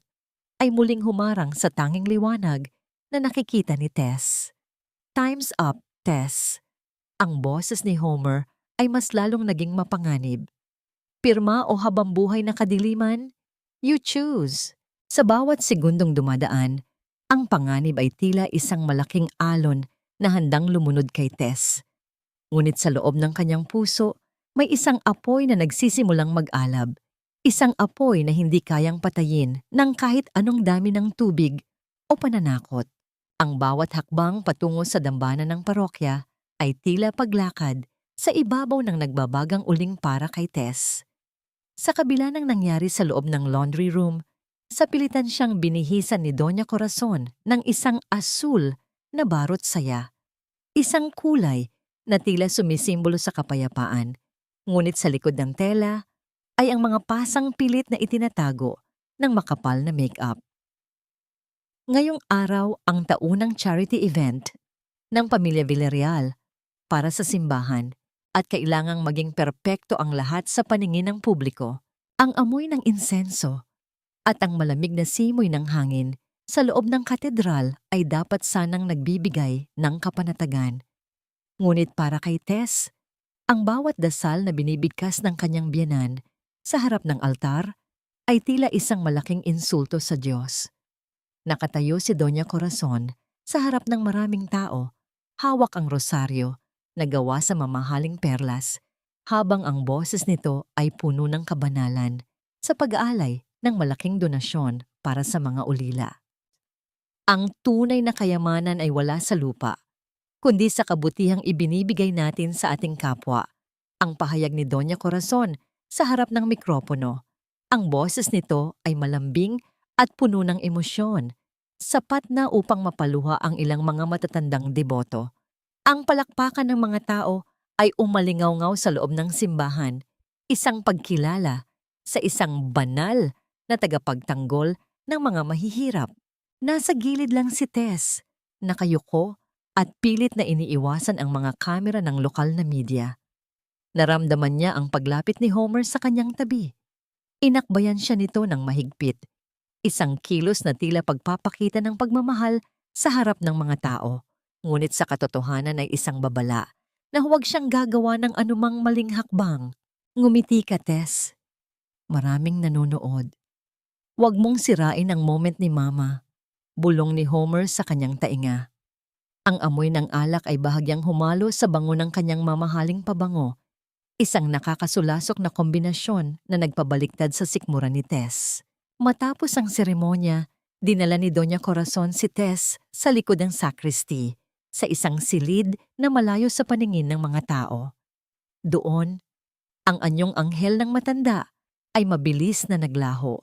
ay muling humarang sa tanging liwanag na nakikita ni Tess. Time's up, Tess. Ang boses ni Homer ay mas lalong naging mapanganib. Pirma o habambuhay na kadiliman? You choose. Sa bawat segundong dumadaan, ang panganib ay tila isang malaking alon na handang lumunod kay Tess. Ngunit sa loob ng kanyang puso, may isang apoy na nagsisimulang mag-alab. Isang apoy na hindi kayang patayin ng kahit anong dami ng tubig o pananakot. Ang bawat hakbang patungo sa dambana ng parokya ay tila paglakad sa ibabaw ng nagbabagang uling para kay Tess. Sa kabila ng nangyari sa loob ng laundry room, sa pilitan siyang binihisan ni Doña Corazon ng isang asul na barot saya. Isang kulay na tila sumisimbolo sa kapayapaan. Ngunit sa likod ng tela ay ang mga pasang pilit na itinatago ng makapal na make-up. Ngayong araw ang taunang charity event ng pamilya Villarreal para sa simbahan at kailangang maging perpekto ang lahat sa paningin ng publiko. Ang amoy ng insenso at ang malamig na simoy ng hangin sa loob ng katedral ay dapat sanang nagbibigay ng kapanatagan. Ngunit para kay Tess, ang bawat dasal na binibigkas ng kanyang biyenan sa harap ng altar ay tila isang malaking insulto sa Diyos. Nakatayo si Doña Corazon sa harap ng maraming tao, hawak ang rosaryo na gawa sa mamahaling perlas, habang ang boses nito ay puno ng kabanalan sa pag-aalay ng malaking donasyon para sa mga ulila. Ang tunay na kayamanan ay wala sa lupa, kundi sa kabutihang ibinibigay natin sa ating kapwa. Ang pahayag ni Doña Corazon sa harap ng mikropono. Ang boses nito ay malambing at puno ng emosyon, sapat na upang mapaluha ang ilang mga matatandang deboto. Ang palakpakan ng mga tao ay umalingaw-ngaw sa loob ng simbahan, isang pagkilala sa isang banal na tagapagtanggol ng mga mahihirap. Nasa gilid lang si Tess, nakayuko at pilit na iniiwasan ang mga kamera ng lokal na media. Naramdaman niya ang paglapit ni Homer sa kanyang tabi. Inakbayan siya nito ng mahigpit, isang kilos na tila pagpapakita ng pagmamahal sa harap ng mga tao. Ngunit sa katotohanan ay isang babala na huwag siyang gagawa ng anumang maling hakbang. Ngumiti ka, Tess. Maraming nanonood. Huwag mong sirain ang moment ni Mama. Bulong ni Homer sa kanyang tainga. Ang amoy ng alak ay bahagyang humalo sa bango ng kanyang mamahaling pabango, isang nakakasulasok na kombinasyon na nagpabaliktad sa sikmura ni Tess. Matapos ang seremonya, dinala ni Doña Corazon si Tess sa likod ng sacristy, sa isang silid na malayo sa paningin ng mga tao. Doon, ang anyong anghel ng matanda ay mabilis na naglaho.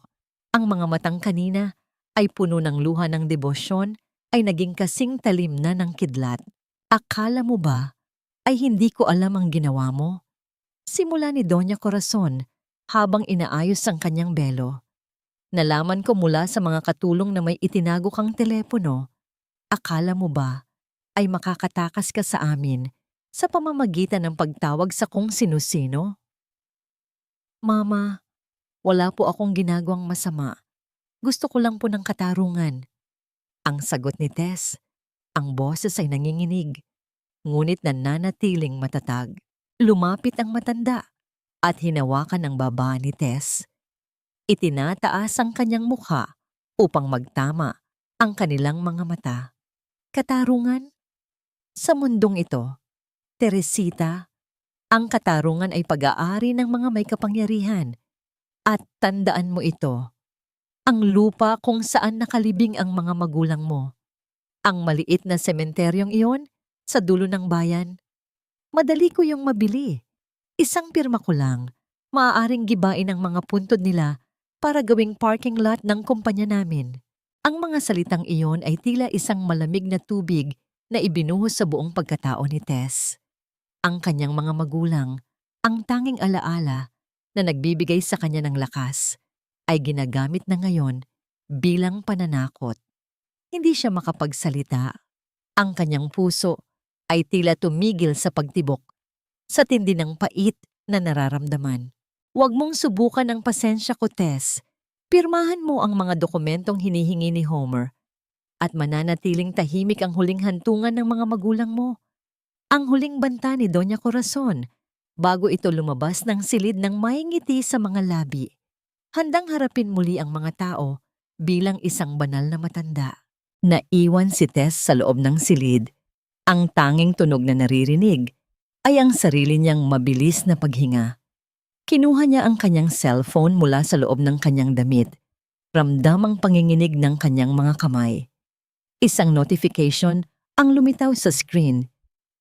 Ang mga matang kanina ay puno ng luha ng debosyon ay naging kasing talim na ng kidlat. Akala mo ba ay hindi ko alam ang ginawa mo? Simula ni Doña Corazon habang inaayos ang kanyang belo. Nalaman ko mula sa mga katulong na may itinago kang telepono. Akala mo ba ay makakatakas ka sa amin sa pamamagitan ng pagtawag sa kung sino-sino? Mama, wala po akong ginagawang masama. Gusto ko lang po ng katarungan. Ang sagot ni Tess, ang boses ay nanginginig, ngunit nananatiling matatag. Lumapit ang matanda at hinawakan ang baba ni Tess. Itinataas ang kanyang mukha upang magtama ang kanilang mga mata. Katarungan? Sa mundong ito, Teresita, ang katarungan ay pag-aari ng mga may kapangyarihan. At tandaan mo ito, ang lupa kung saan nakalibing ang mga magulang mo. Ang maliit na sementeryong iyon sa dulo ng bayan. Madali ko yung mabili. Isang pirma ko lang, maaaring gibain ang mga puntod nila para gawing parking lot ng kumpanya namin. Ang mga salitang iyon ay tila isang malamig na tubig na ibinuhos sa buong pagkatao ni Tess. Ang kanyang mga magulang, ang tanging alaala na nagbibigay sa kanya ng lakas, ay ginagamit na ngayon bilang pananakot. Hindi siya makapagsalita. Ang kanyang puso ay tila tumigil sa pagtibok sa tindi ng pait na nararamdaman. Huwag mong subukan ang pasensya ko, Tess. Pirmahan mo ang mga dokumentong hinihingi ni Homer at mananatiling tahimik ang huling hantungan ng mga magulang mo. Ang huling banta ni Doña Corazon bago ito lumabas ng silid ng may ngiti sa mga labi. Handang harapin muli ang mga tao bilang isang banal na matanda. Naiwan si Tess sa loob ng silid. Ang tanging tunog na naririnig ay ang sarili niyang mabilis na paghinga. Kinuha niya ang kanyang cellphone mula sa loob ng kanyang damit. Ramdam ang panginginig ng kanyang mga kamay. Isang notification ang lumitaw sa screen.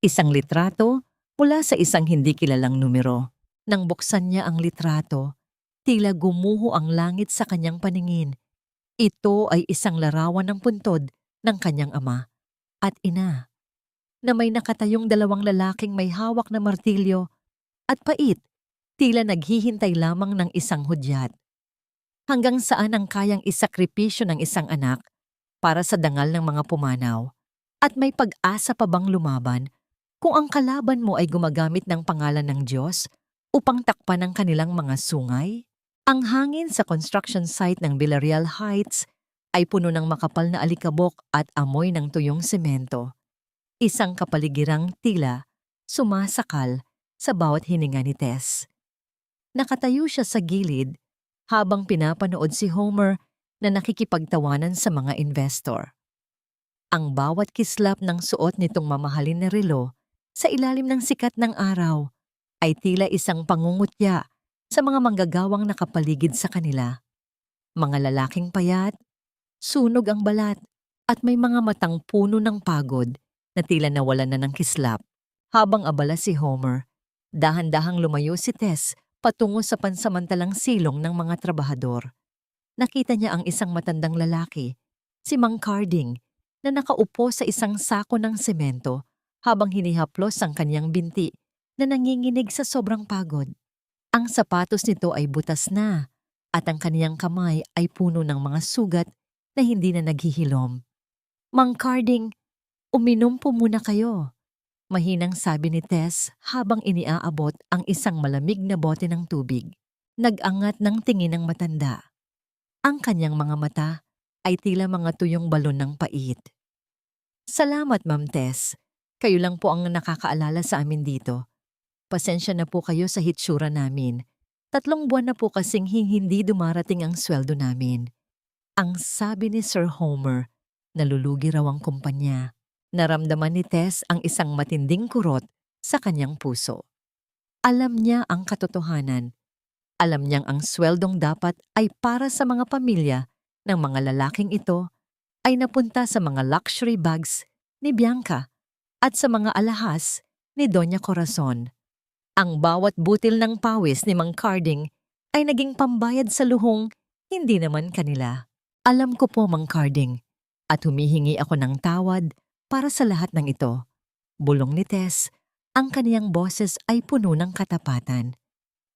Isang litrato mula sa isang hindi kilalang numero. Nang buksan niya ang litrato, tila gumuho ang langit sa kanyang paningin. Ito ay isang larawan ng puntod ng kanyang ama at ina, na may nakatayong dalawang lalaking may hawak na martilyo at pait, tila naghihintay lamang ng isang hudyat. Hanggang saan ang kayang isakripisyo ng isang anak para sa dangal ng mga pumanaw? At may pag-asa pa bang lumaban kung ang kalaban mo ay gumagamit ng pangalan ng Diyos upang takpan ang kanilang mga sungay? Ang hangin sa construction site ng Villarreal Heights ay puno ng makapal na alikabok at amoy ng tuyong semento. Isang kapaligirang tila sumasakal sa bawat hininga ni Tess. Nakatayo siya sa gilid habang pinapanood si Homer na nakikipagtawanan sa mga investor. Ang bawat kislap ng suot nitong mamahalin na relo sa ilalim ng sikat ng araw ay tila isang pangungutya sa mga manggagawang nakapaligid sa kanila. Mga lalaking payat, sunog ang balat, at may mga matang puno ng pagod na tila nawalan na ng kislap. Habang abala si Homer, dahan-dahang lumayo si Tess patungo sa pansamantalang silong ng mga trabahador. Nakita niya ang isang matandang lalaki, si Mang Carding, na nakaupo sa isang sako ng semento habang hinihaplos ang kanyang binti na nanginginig sa sobrang pagod. Ang sapatos nito ay butas na at ang kaniyang kamay ay puno ng mga sugat na hindi na naghihilom. Mang Carding, uminom po muna kayo. Mahinang sabi ni Tess habang iniaabot ang isang malamig na bote ng tubig. Nag-angat ng tingin ng matanda. Ang kanyang mga mata ay tila mga tuyong balon ng pait. Salamat, Ma'am Tess. Kayo lang po ang nakakaalala sa amin dito. Pasensya na po kayo sa hitsura namin. 3 buwan na po kasing hindi dumarating ang sweldo namin. Ang sabi ni Sir Homer, nalulugi raw ang kumpanya. Naramdaman ni Tess ang isang matinding kurot sa kanyang puso. Alam niya ang katotohanan. Alam niyang ang sweldong dapat ay para sa mga pamilya ng mga lalaking ito ay napunta sa mga luxury bags ni Bianca at sa mga alahas ni Doña Corazon. Ang bawat butil ng pawis ni Mang Carding ay naging pambayad sa luhong hindi naman kanila. Alam ko po, Mang Carding, at humihingi ako ng tawad para sa lahat ng ito. Bulong ni Tess, ang kaniyang boses ay puno ng katapatan.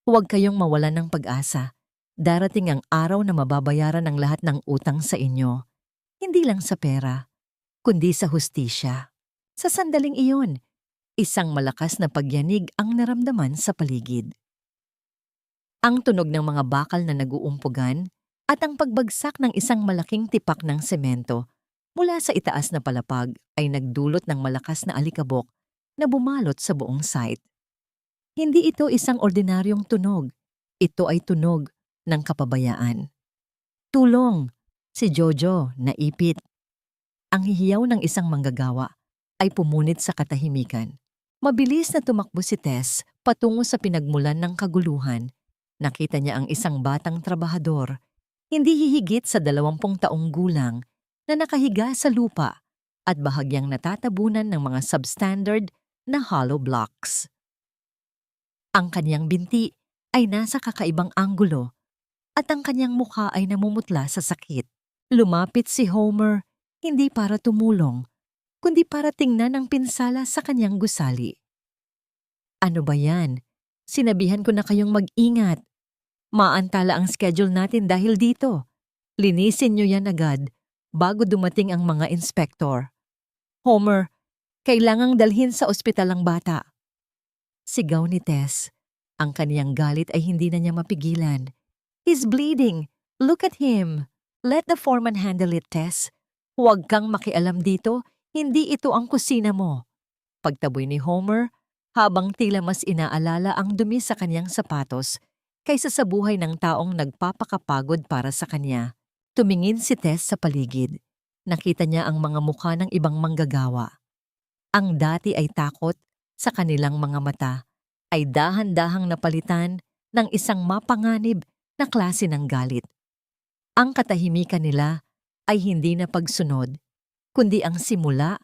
Huwag kayong mawalan ng pag-asa. Darating ang araw na mababayaran ang lahat ng utang sa inyo. Hindi lang sa pera, kundi sa hustisya. Sa sandaling iyon, isang malakas na pagyanig ang naramdaman sa paligid. Ang tunog ng mga bakal na nag-uumpugan at ang pagbagsak ng isang malaking tipak ng semento mula sa itaas na palapag ay nagdulot ng malakas na alikabok na bumalot sa buong site. Hindi ito isang ordinaryong tunog. Ito ay tunog ng kapabayaan. Tulong! Si Jojo, naipit. Ang hihiyaw ng isang manggagawa ay pumunit sa katahimikan. Mabilis na tumakbo si Tess patungo sa pinagmulan ng kaguluhan. Nakita niya ang isang batang trabahador, hindi hihigit sa 20 taong gulang, na nakahiga sa lupa at bahagyang natatabunan ng mga substandard na hollow blocks. Ang kanyang binti ay nasa kakaibang anggulo at ang kanyang mukha ay namumutla sa sakit. Lumapit si Homer hindi para tumulong, kundi para tingnan ang pinsala sa kanyang gusali. Ano ba yan? Sinabihan ko na kayong mag-ingat. Maantala ang schedule natin dahil dito. Linisin niyo yan agad bago dumating ang mga inspektor. Homer, kailangang dalhin sa ospital ang bata. Sigaw ni Tess. Ang kaniyang galit ay hindi na niya mapigilan. He's bleeding. Look at him. Let the foreman handle it, Tess. Huwag kang makialam dito. Hindi ito ang kusina mo. Pagtaboy ni Homer, habang tila mas inaalala ang dumi sa kaniyang sapatos kaysa sa buhay ng taong nagpapakapagod para sa kanya. Tumingin si Tess sa paligid. Nakita niya ang mga mukha ng ibang manggagawa. Ang dati ay takot sa kanilang mga mata ay dahan-dahang napalitan ng isang mapanganib na klase ng galit. Ang katahimikan nila ay hindi na pagsunod, kundi ang simula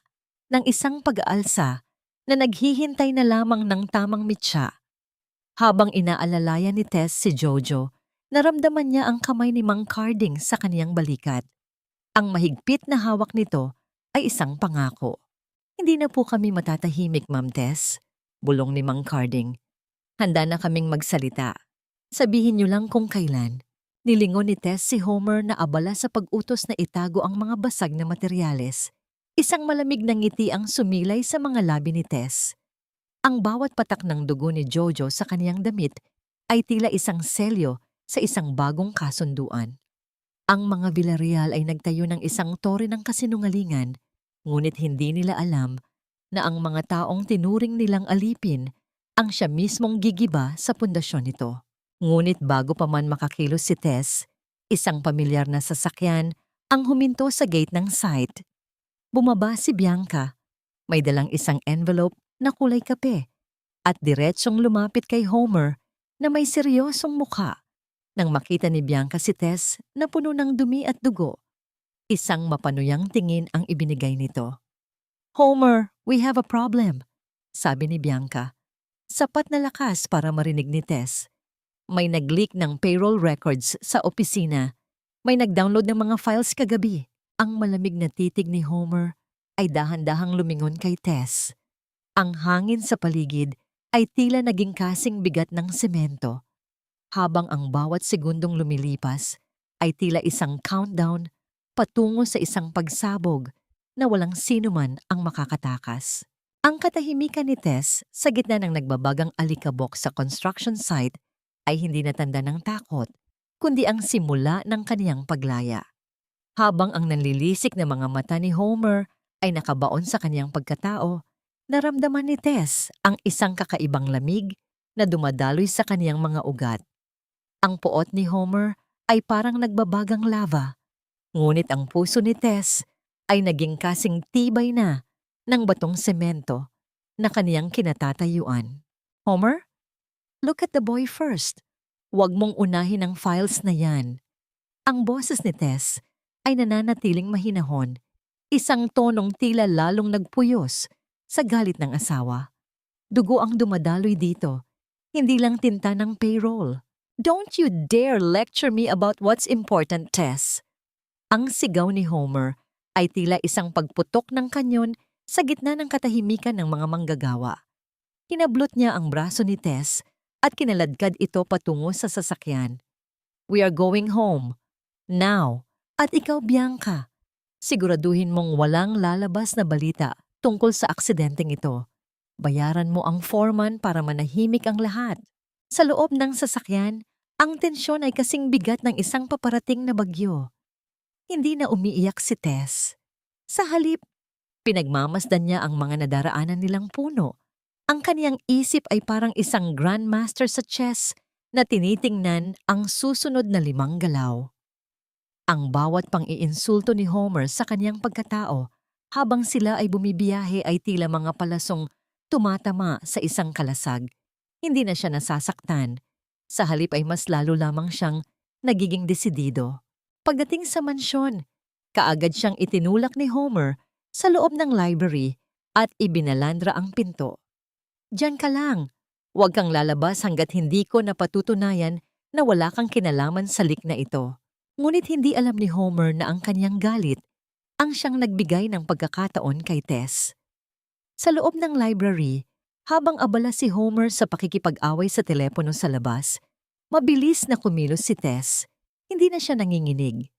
ng isang pag-aalsa na naghihintay na lamang ng tamang mitya. Habang inaalalayan ni Tess si Jojo, naramdaman niya ang kamay ni Mang Carding sa kaniyang balikat. Ang mahigpit na hawak nito ay isang pangako. Hindi na po kami matatahimik, Ma'am Tess, bulong ni Mang Carding. Handa na kaming magsalita. Sabihin niyo lang kung kailan. Nilingon ni Tess si Homer na abala sa pag-utos na itago ang mga basag na materyales. Isang malamig na ngiti ang sumilay sa mga labi ni Tess. Ang bawat patak ng dugo ni Jojo sa kaniyang damit ay tila isang selyo sa isang bagong kasunduan. Ang mga Villarreal ay nagtayo ng isang tore ng kasinungalingan, ngunit hindi nila alam na ang mga taong tinuring nilang alipin ang siya mismong gigiba sa pundasyon nito. Ngunit bago pa man makakilos si Tess, isang pamilyar na sasakyan ang huminto sa gate ng site. Bumaba si Bianca, may dalang isang envelope na kulay kape at diretsyong lumapit kay Homer na may seryosong mukha. Nang makita ni Bianca si Tess na puno ng dumi at dugo, isang mapanuyang tingin ang ibinigay nito. "Homer, we have a problem," sabi ni Bianca. Sapat na lakas para marinig ni Tess. May nag-leak ng payroll records sa opisina. May nag-download ng mga files kagabi. Ang malamig na titig ni Homer ay dahan-dahang lumingon kay Tess. Ang hangin sa paligid ay tila naging kasing bigat ng semento. Habang ang bawat segundong lumilipas ay tila isang countdown patungo sa isang pagsabog na walang sino man ang makakatakas. Ang katahimikan ni Tess sa gitna ng nagbabagang alikabok sa construction site ay hindi natanda ng takot, kundi ang simula ng kaniyang paglaya. Habang ang nanlilisik na mga mata ni Homer ay nakabaon sa kaniyang pagkatao, naramdaman ni Tess ang isang kakaibang lamig na dumadaloy sa kaniyang mga ugat. Ang puot ni Homer ay parang nagbabagang lava, ngunit ang puso ni Tess ay naging kasing tibay na ng batong semento na kaniyang kinatatayuan. "Homer, look at the boy first. Huwag mong unahin ang files na yan." Ang boses ni Tess ay nananatiling mahinahon, isang tonong tila lalong nagpuyos sa galit ng asawa. Dugo ang dumadaloy dito, hindi lang tinta ng payroll. "Don't you dare lecture me about what's important, Tess." Ang sigaw ni Homer ay tila isang pagputok ng kanyon sa gitna ng katahimikan ng mga manggagawa. Kinablot niya ang braso ni Tess at kinaladkad ito patungo sa sasakyan. "We are going home. Now. At ikaw, Bianca, siguraduhin mong walang lalabas na balita tungkol sa aksidenteng ito. Bayaran mo ang foreman para manahimik ang lahat." Sa loob ng sasakyan, ang tensyon ay kasing bigat ng isang paparating na bagyo. Hindi na umiiyak si Tess. Sa halip, pinagmamasdan niya ang mga nadaraanan nilang puno. Ang kaniyang isip ay parang isang grandmaster sa chess na tinitingnan ang susunod na 5 galaw. Ang bawat pang-iinsulto ni Homer sa kaniyang pagkatao habang sila ay bumibiyahe ay tila mga palasong tumatama sa isang kalasag. Hindi na siya nasasaktan. Sa halip ay mas lalo lamang siyang nagiging desidido. Pagdating sa mansyon, kaagad siyang itinulak ni Homer sa loob ng library at ibinalandra ang pinto. "Diyan ka lang. Huwag kang lalabas hanggat hindi ko napatutunayan na wala kang kinalaman sa leak na ito." Ngunit hindi alam ni Homer na ang kanyang galit ang siyang nagbigay ng pagkakataon kay Tess. Sa loob ng library, habang abala si Homer sa pakikipag-away sa telepono sa labas, mabilis na kumilos si Tess. Hindi na siya nanginginig.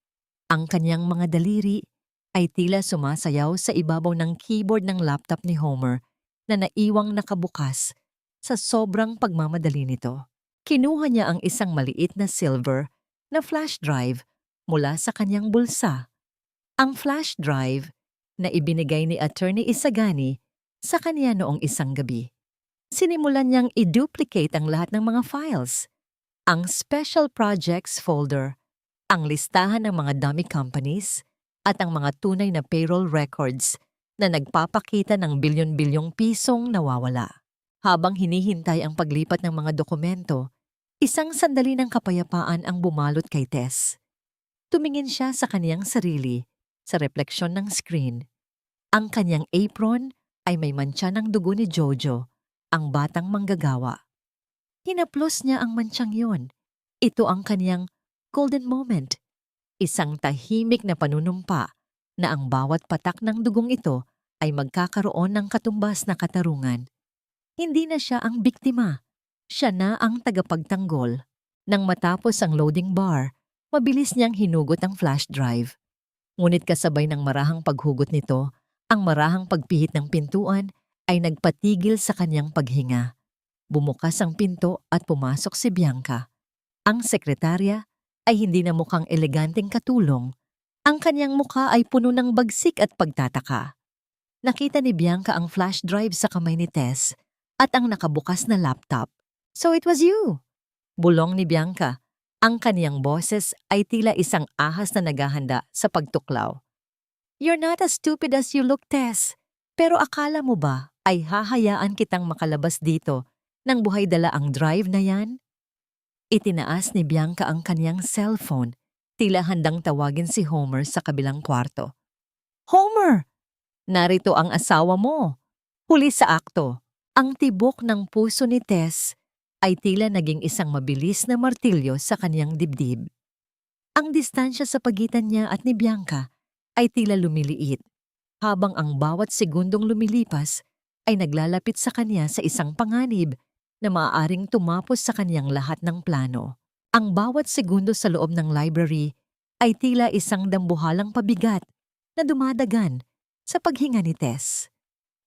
Ang kanyang mga daliri ay tila sumasayaw sa ibabaw ng keyboard ng laptop ni Homer na naiwang nakabukas sa sobrang pagmamadali nito. Kinuha niya ang isang maliit na silver na flash drive mula sa kanyang bulsa. Ang flash drive na ibinigay ni Attorney Isagani sa kanya noong isang gabi. Sinimulan niyang i-duplicate ang lahat ng mga files. Ang Special Projects folder, ang listahan ng mga dummy companies, at ang mga tunay na payroll records na nagpapakita ng bilyon-bilyong pisong nawawala. Habang hinihintay ang paglipat ng mga dokumento, isang sandali ng kapayapaan ang bumalot kay Tess. Tumingin siya sa kaniyang sarili sa refleksyon ng screen. Ang kaniyang apron ay may mantsa ng dugo ni Jojo, ang batang manggagawa. Hinaplos niya ang mantsang yun. Ito ang kaniyang golden moment. Isang tahimik na panunumpa na ang bawat patak ng dugong ito ay magkakaroon ng katumbas na katarungan. Hindi na siya ang biktima. Siya na ang tagapagtanggol. Nang matapos ang loading bar, mabilis niyang hinugot ang flash drive. Ngunit kasabay ng marahang paghugot nito Ang marahang pagpihit ng pintuan ay nagpatigil sa kanyang paghinga. Bumukas ang pinto at pumasok si Bianca. Ang sekretarya ay hindi na mukhang eleganteng katulong. Ang kanyang mukha ay puno ng bagsik at pagtataka. Nakita ni Bianca ang flash drive sa kamay ni Tess at ang nakabukas na laptop. "So it was you!" Bulong ni Bianca. Ang kaniyang boses ay tila isang ahas na naghahanda sa pagtuklaw. "You're not as stupid as you look, Tess. Pero akala mo ba ay hahayaan kitang makalabas dito nang buhay dala ang drive na yan?" Itinaas ni Bianca ang kaniyang cellphone, tila handang tawagin si Homer sa kabilang kwarto. "Homer! Narito ang asawa mo." Huli sa akto, ang tibok ng puso ni Tess ay tila naging isang mabilis na martilyo sa kaniyang dibdib. Ang distansya sa pagitan niya at ni Bianca ay tila lumiliit, habang ang bawat segundong lumilipas ay naglalapit sa kanya sa isang panganib na maaaring tumapos sa kaniyang lahat ng plano. Ang bawat segundo sa loob ng library ay tila isang dambuhalang pabigat na dumadagan sa paghinga ni Tess.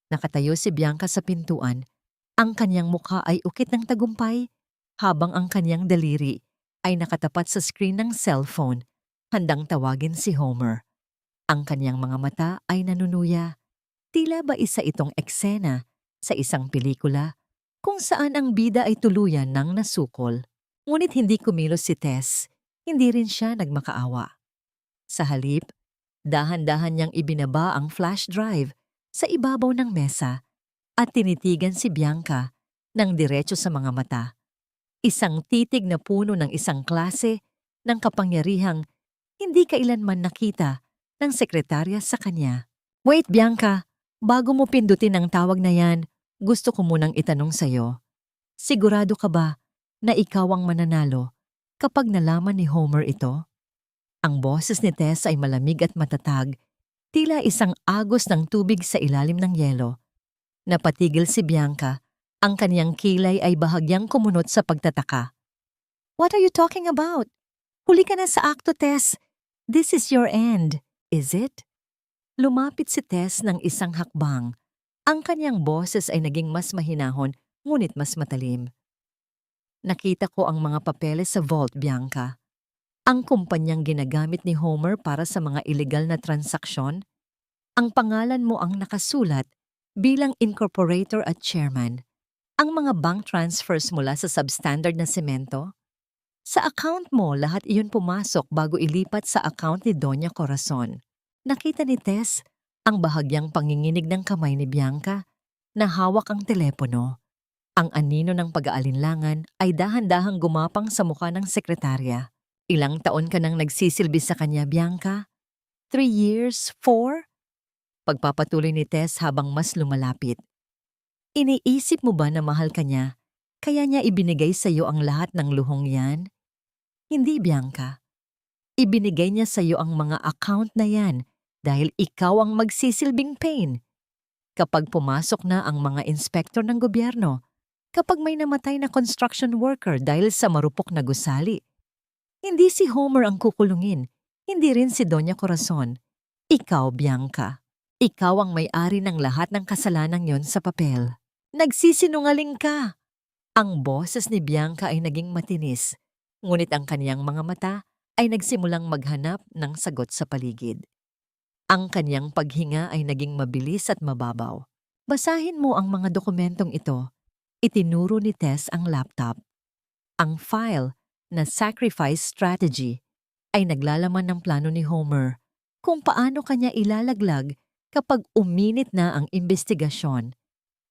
Nakatayo si Bianca sa pintuan. Ang kanyang mukha ay ukit ng tagumpay, habang ang kanyang daliri ay nakatapat sa screen ng cellphone, handang tawagin si Homer. Ang kanyang mga mata ay nanunuya. Tila ba isa itong eksena sa isang pelikula kung saan ang bida ay tuluyan ng nasukol. Ngunit hindi kumilos si Tess, hindi rin siya nagmakaawa. Sa halip, dahan-dahan niyang ibinaba ang flash drive sa ibabaw ng mesa at tinitigan si Bianca ng diretso sa mga mata. Isang titig na puno ng isang klase ng kapangyarihang hindi kailanman nakita ng sekretarya sa kanya. "Wait, Bianca, bago mo pindutin ang tawag na yan, gusto ko munang itanong sa'yo. Sigurado ka ba na ikaw ang mananalo kapag nalaman ni Homer ito?" Ang boses ni Tess ay malamig at matatag, tila isang agos ng tubig sa ilalim ng yelo. Napatigil si Bianca, ang kaniyang kilay ay bahagyang kumunot sa pagtataka. "What are you talking about? Huli ka na sa akto, Tess. This is your end, is it?" Lumapit si Tess ng isang hakbang. Ang kaniyang boses ay naging mas mahinahon, ngunit mas matalim. "Nakita ko ang mga papeles sa vault, Bianca. Ang kumpanyang ginagamit ni Homer para sa mga illegal na transaksyon. Ang pangalan mo ang nakasulat bilang incorporator at chairman. Ang mga bank transfers mula sa substandard na semento. Sa account mo, lahat iyon pumasok bago ilipat sa account ni Doña Corazon." Nakita ni Tess ang bahagyang panginginig ng kamay ni Bianca na hawak ang telepono. Ang anino ng pag-aalinlangan ay dahan-dahang gumapang sa mukha ng sekretarya. "Ilang taon ka nang nagsisilbi sa kanya, Bianca? 3 years? 4? Pagpapatuloy ni Tess habang mas lumalapit. "Iniisip mo ba na mahal ka niya, kaya niya ibinigay sa iyo ang lahat ng luhong yan? Hindi, Bianca. Ibinigay niya sa iyo ang mga account na yan dahil ikaw ang magsisilbing pain. Kapag pumasok na ang mga inspektor ng gobyerno, kapag may namatay na construction worker dahil sa marupok na gusali. Hindi si Homer ang kukulungin, hindi rin si Doña Corazon. Ikaw, Bianca. Ikaw ang may-ari ng lahat ng kasalanang yon sa papel. Nagsisinungaling ka." Ang boses ni Bianca ay naging matinis, ngunit ang kaniyang mga mata ay nagsimulang maghanap ng sagot sa paligid. Ang kaniyang paghinga ay naging mabilis at mababaw. "Basahin mo ang mga dokumentong ito." Itinuro ni Tess ang laptop. Ang file na sacrifice strategy ay naglalaman ng plano ni Homer kung paano kanya ilalaglag kapag uminit na ang imbestigasyon.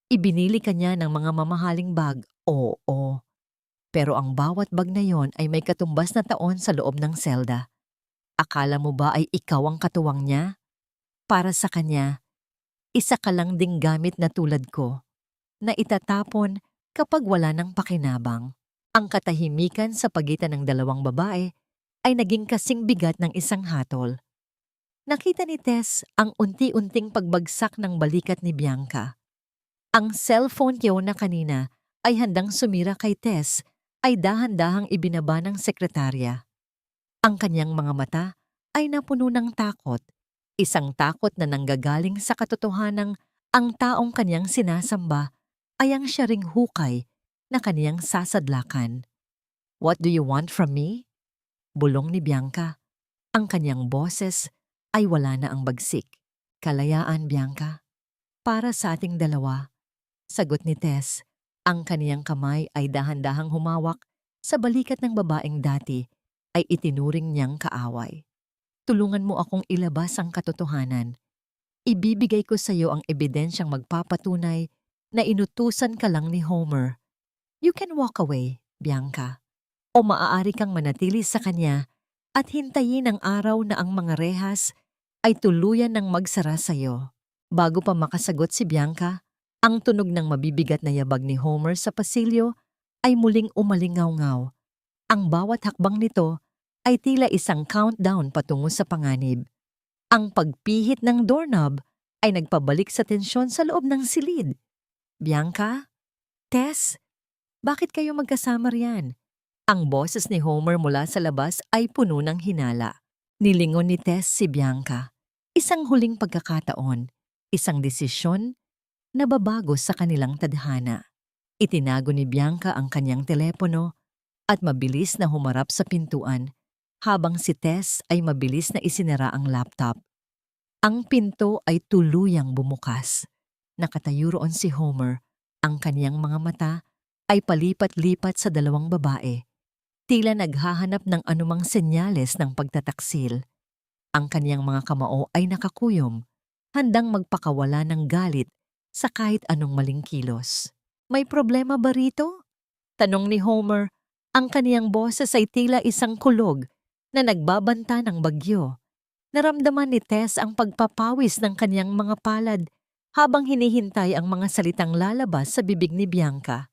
Ibinili kanya ng mga mamahaling bag, oo. Pero ang bawat bag na yon ay may katumbas na taon sa loob ng selda. Akala mo ba ay ikaw ang katuwang niya? Para sa kanya, isa ka lang ding gamit na tulad ko, na itatapon kapag wala ng pakinabang. Ang katahimikan sa pagitan ng dalawang babae ay naging kasing bigat ng isang hatol. Nakita ni Tess ang unti-unting pagbagsak ng balikat ni Bianca. Ang cellphone niyo na kanina ay handang sumira kay Tess ay dahan-dahang ibinaba ng sekretarya. Ang kanyang mga mata ay napuno ng takot, Isang takot na nanggagaling sa katotohanang ang taong kanyang sinasamba ay ang siya ring hukay na kaniyang sasadlakan. "What do you want from me?" Bulong ni Bianca. Ang kanyang boses ay wala na ang bagsik. "Kalayaan, Bianca. Para sa ating dalawa," sagot ni Tess. Ang kaniyang kamay ay dahan-dahang humawak sa balikat ng babaeng dati ay itinuring niyang kaaway. "Tulungan mo akong ilabas ang katotohanan. Ibibigay ko sa iyo ang ebidensyang magpapatunay na inutusan ka lang ni Homer. You can walk away, Bianca. O maaari kang manatili sa kanya at hintayin ang araw na ang mga rehas ay tuluyan ng magsara sa iyo." Bago pa makasagot si Bianca, ang tunog ng mabibigat na yabag ni Homer sa pasilyo ay muling umalingaw-ngaw. Ang bawat hakbang nito ay tila isang countdown patungo sa panganib. Ang pagpihit ng doorknob ay nagpabalik sa tensyon sa loob ng silid. "Bianca? Tess? Bakit kayo magkasama riyan?" Ang boses ni Homer mula sa labas ay puno ng hinala. Nilingon ni Tess si Bianca. Isang huling pagkakataon, isang desisyon na babago sa kanilang tadhana. Itinago ni Bianca ang kanyang telepono at mabilis na humarap sa pintuan habang si Tess ay mabilis na isinara ang laptop. Ang pinto ay tuluyang bumukas. Nakatayo roon si Homer. Ang kanyang mga mata ay palipat-lipat sa dalawang babae. Tila naghahanap ng anumang senyales ng pagtataksil. Ang kanyang mga kamao ay nakakuyom, handang magpakawala ng galit sa kahit anong maling kilos. "May problema ba rito?" tanong ni Homer. Ang kaniyang boses ay tila isang kulog na nagbabanta ng bagyo. Naramdaman ni Tess ang pagpapawis ng kaniyang mga palad habang hinihintay ang mga salitang lalabas sa bibig ni Bianca.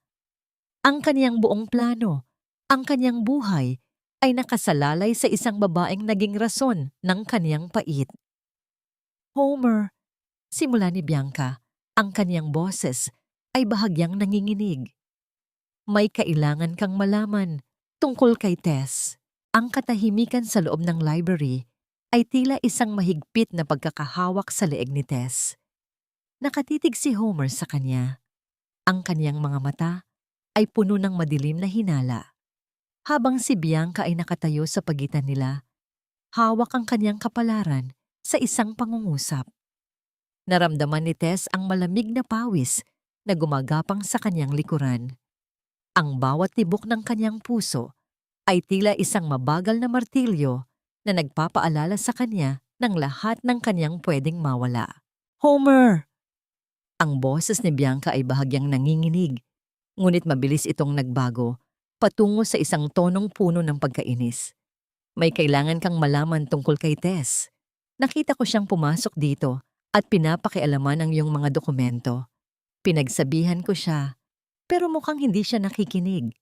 Ang kaniyang buong plano, ang kaniyang buhay, ay nakasalalay sa isang babaeng naging rason ng kaniyang pait. "Homer," simula ni Bianca, ang kaniyang boses ay bahagyang nanginginig. "May kailangan kang malaman tungkol kay Tess." Ang katahimikan sa loob ng library ay tila isang mahigpit na pagkakahawak sa leeg ni Tess. Nakatitig si Homer sa kanya. Ang kaniyang mga mata ay puno ng madilim na hinala. Habang si Bianca ay nakatayo sa pagitan nila, hawak ang kaniyang kapalaran sa isang pangungusap. Naramdaman ni Tess ang malamig na pawis na gumagapang sa kanyang likuran. Ang bawat tibok ng kanyang puso ay tila isang mabagal na martilyo na nagpapaalala sa kanya ng lahat ng kanyang pwedeng mawala. "Homer!" Ang boses ni Bianca ay bahagyang nanginginig, ngunit mabilis itong nagbago patungo sa isang tonong puno ng pagkainis. "May kailangan kang malaman tungkol kay Tess. Nakita ko siyang pumasok dito at pinapakialaman ang iyong mga dokumento. Pinagsabihan ko siya, pero mukhang hindi siya nakikinig.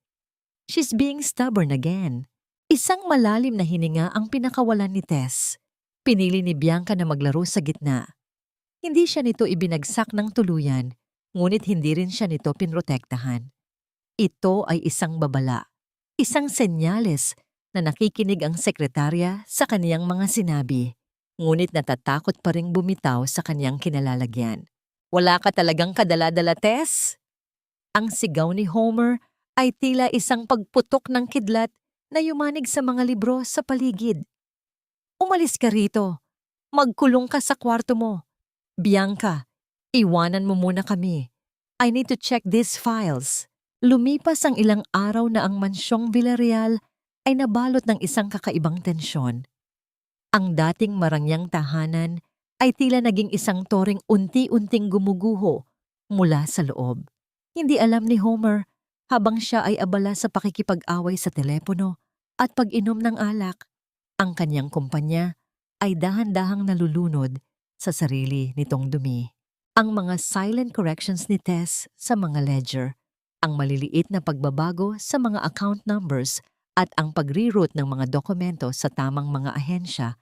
She's being stubborn again." Isang malalim na hininga ang pinakawalan ni Tess. Pinili ni Bianca na maglaro sa gitna. Hindi siya nito ibinagsak ng tuluyan, ngunit hindi rin siya nito pinrotektahan. Ito ay isang babala, isang senyales na nakikinig ang sekretarya sa kaniyang mga sinabi, ngunit natatakot pa ring bumitaw sa kaniyang kinalalagyan. "Wala ka talagang kadala-dala, Tess?" Ang sigaw ni Homer ay tila isang pagputok ng kidlat na yumanig sa mga libro sa paligid. "Umalis ka rito. Magkulong ka sa kwarto mo. Bianca, iwanan mo muna kami. I need to check these files." Lumipas ang ilang araw na ang mansyong Villarreal ay nabalot ng isang kakaibang tensyon. Ang dating marangyang tahanan ay tila naging isang toring unti-unting gumuguho mula sa loob. Hindi alam ni Homer habang siya ay abala sa pakikipag-away sa telepono at pag-inom ng alak. Ang kanyang kumpanya ay dahan-dahang nalulunod sa sarili nitong dumi. Ang mga silent corrections ni Tess sa mga ledger, ang maliliit na pagbabago sa mga account numbers at ang pag-reroute ng mga dokumento sa tamang mga ahensya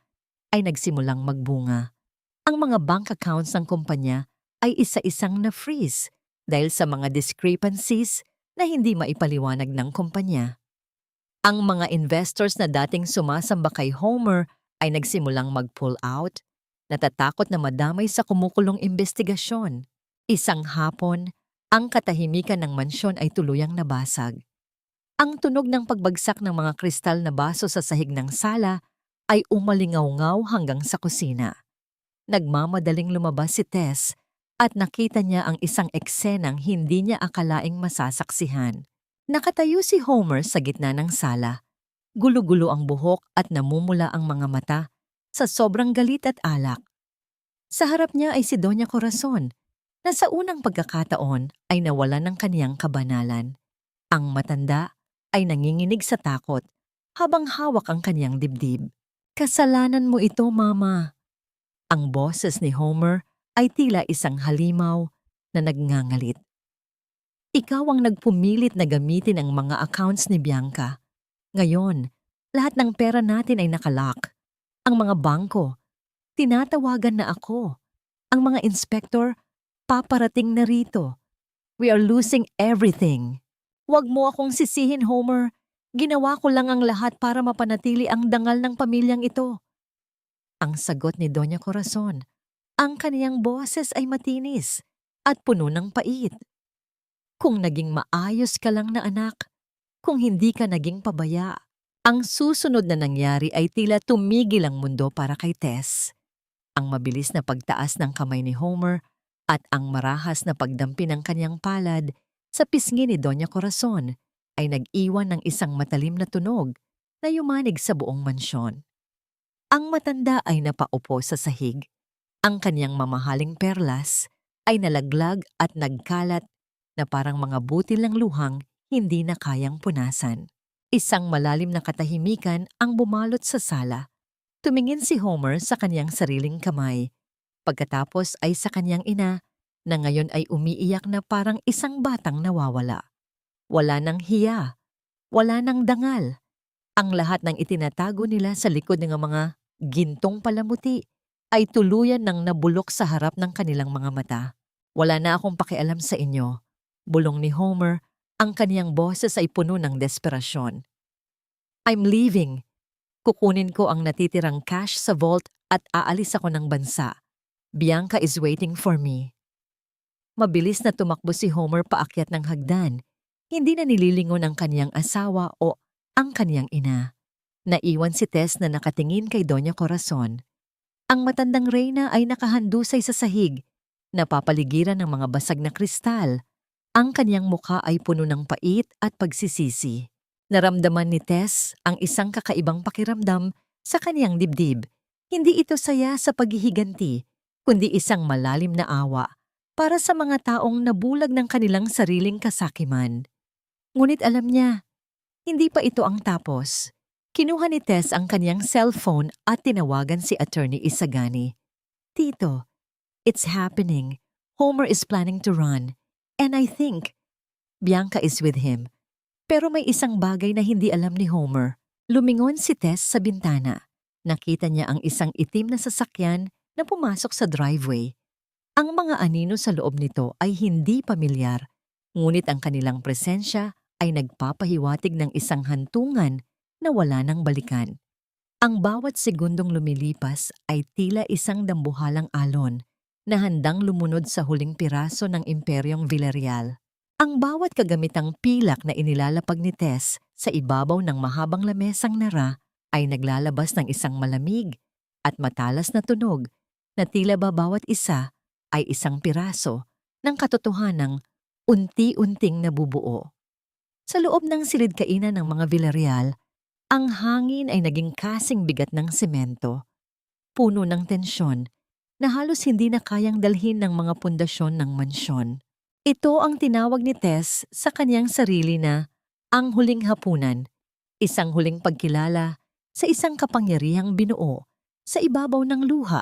ay nagsimulang magbunga. Ang mga bank accounts ng kumpanya ay isa-isang na-freeze dahil sa mga discrepancies na hindi maipaliwanag ng kumpanya. Ang mga investors na dating sumasamba kay Homer ay nagsimulang mag-pull out Natatakot na madamay sa kumukulong investigasyon. Isang hapon, ang katahimikan ng mansyon ay tuluyang nabasag. Ang tunog ng pagbagsak ng mga kristal na baso sa sahig ng sala ay umalingaw-ngaw hanggang sa kusina. Nagmamadaling lumabas si Tess at nakita niya ang isang eksenang hindi niya akalaing masasaksihan. Nakatayo si Homer sa gitna ng sala. Gulo-gulo ang buhok at namumula ang mga mata sa sobrang galit at alak. Sa harap niya ay si Doña Corazon, na sa unang pagkakataon ay nawala ng kaniyang kabanalan. Ang matanda ay nanginginig sa takot habang hawak ang kaniyang dibdib. "Kasalanan mo ito, Mama." Ang boses ni Homer ay tila isang halimaw na nagngangalit. "Ikaw ang nagpumilit na gamitin ang mga accounts ni Bianca. Ngayon, lahat ng pera natin ay nakalock. Ang mga bangko, tinatawagan na ako. Ang mga inspektor, paparating na rito. We are losing everything." "Huwag mo akong sisihin, Homer. Ginawa ko lang ang lahat para mapanatili ang dangal ng pamilyang ito." Ang sagot ni Doña Corazon. Ang kaniyang boses ay matinis at puno ng pait. "Kung naging maayos ka lang na anak, kung hindi ka naging pabaya." Ang susunod na nangyari ay tila tumigil ang mundo para kay Tess. Ang mabilis na pagtaas ng kamay ni Homer at ang marahas na pagdampi ng kanyang palad sa pisngi ni Doña Corazon ay nag-iwan ng isang matalim na tunog na yumanig sa buong mansyon. Ang matanda ay napaupo sa sahig. Ang kanyang mamahaling perlas ay nalaglag at nagkalat na parang mga butil ng luhang hindi na kayang punasan. Isang malalim na katahimikan ang bumalot sa sala. Tumingin si Homer sa kanyang sariling kamay. Pagkatapos ay sa kanyang ina na ngayon ay umiiyak na parang isang batang nawawala. Wala nang hiya, wala nang dangal. Ang lahat ng itinatago nila sa likod ng mga gintong palamuti ay tuluyan ng nabulok sa harap ng kanilang mga mata. "Wala na akong pakialam sa inyo," bulong ni Homer. Ang kaniyang boses ay puno ng desperasyon. "I'm leaving. Kukunin ko ang natitirang cash sa vault at aalis ako ng bansa. Bianca is waiting for me." Mabilis na tumakbo si Homer paakyat ng hagdan. Hindi na nililingon ang kaniyang asawa o ang kaniyang ina. Naiwan si Tess na nakatingin kay Doña Corazon. Ang matandang reyna ay nakahandusay sa sahig, napapaligiran ng mga basag na kristal. Ang kaniyang mukha ay puno ng pait at pagsisisi. Naramdaman ni Tess ang isang kakaibang pakiramdam sa kaniyang dibdib. Hindi ito saya sa paghihiganti, kundi isang malalim na awa para sa mga taong nabulag ng kanilang sariling kasakiman. Ngunit alam niya, hindi pa ito ang tapos. Kinuha ni Tess ang kaniyang cellphone at tinawagan si Attorney Isagani. "Tito, it's happening. Homer is planning to run. And I think Bianca is with him." Pero may isang bagay na hindi alam ni Homer. Lumingon si Tess sa bintana. Nakita niya ang isang itim na sasakyan na pumasok sa driveway. Ang mga anino sa loob nito ay hindi pamilyar, ngunit ang kanilang presensya ay nagpapahiwatig ng isang hantungan na wala nang balikan. Ang bawat segundong lumilipas ay tila isang dambuhalang alon na handang lumunod sa huling piraso ng Imperyong Villarreal. Ang bawat kagamitang pilak na inilalapag ni Tess sa ibabaw ng mahabang lamesang nara ay naglalabas ng isang malamig at matalas na tunog na tila ba bawat isa ay isang piraso ng katotohanang unti-unting nabubuo. Sa loob ng silid-kainan ng mga Villarreal, ang hangin ay naging kasing bigat ng semento, puno ng tensyon na halos hindi na kayang dalhin ng mga pundasyon ng mansyon. Ito ang tinawag ni Tess sa kanyang sarili na ang huling hapunan, isang huling pagkilala sa isang kapangyarihang binuo sa ibabaw ng luha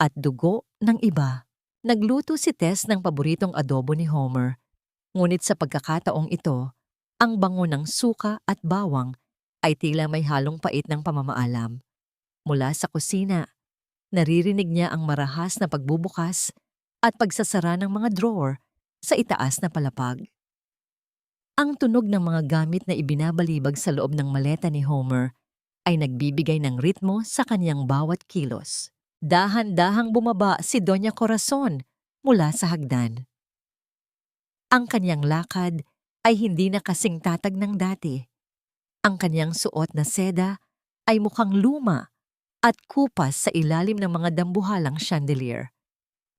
at dugo ng iba. Nagluto si Tess ng paboritong adobo ni Homer, ngunit sa pagkakataong ito, ang bango ng suka at bawang ay tila may halong pait ng pamamaalam. Mula sa kusina, naririnig niya ang marahas na pagbubukas at pagsasara ng mga drawer sa itaas na palapag. Ang tunog ng mga gamit na ibinabalibag sa loob ng maleta ni Homer ay nagbibigay ng ritmo sa kanyang bawat kilos. Dahan-dahang bumaba si Doña Corazon mula sa hagdan. Ang kanyang lakad ay hindi na kasing tatag ng dati. Ang kanyang suot na seda ay mukhang luma at kupas sa ilalim ng mga dambuhalang chandelier.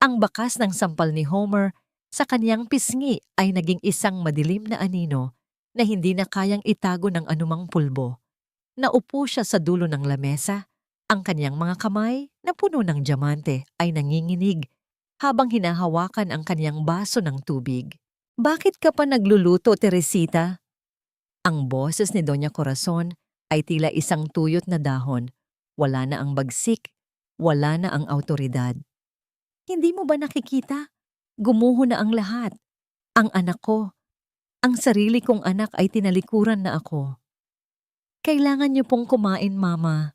Ang bakas ng sampal ni Homer sa kanyang pisngi ay naging isang madilim na anino na hindi na kayang itago ng anumang pulbo. Naupo siya sa dulo ng lamesa, ang kanyang mga kamay na puno ng diamante ay nanginginig habang hinahawakan ang kanyang baso ng tubig. "Bakit ka pa nagluluto, Teresita?" Ang boses ni Doña Corazon ay tila isang tuyot na dahon. Wala na ang bagsik, wala na ang awtoridad. "Hindi mo ba nakikita? Gumuho na ang lahat. Ang anak ko, ang sarili kong anak ay tinalikuran na ako." "Kailangan niyo pong kumain, Mama,"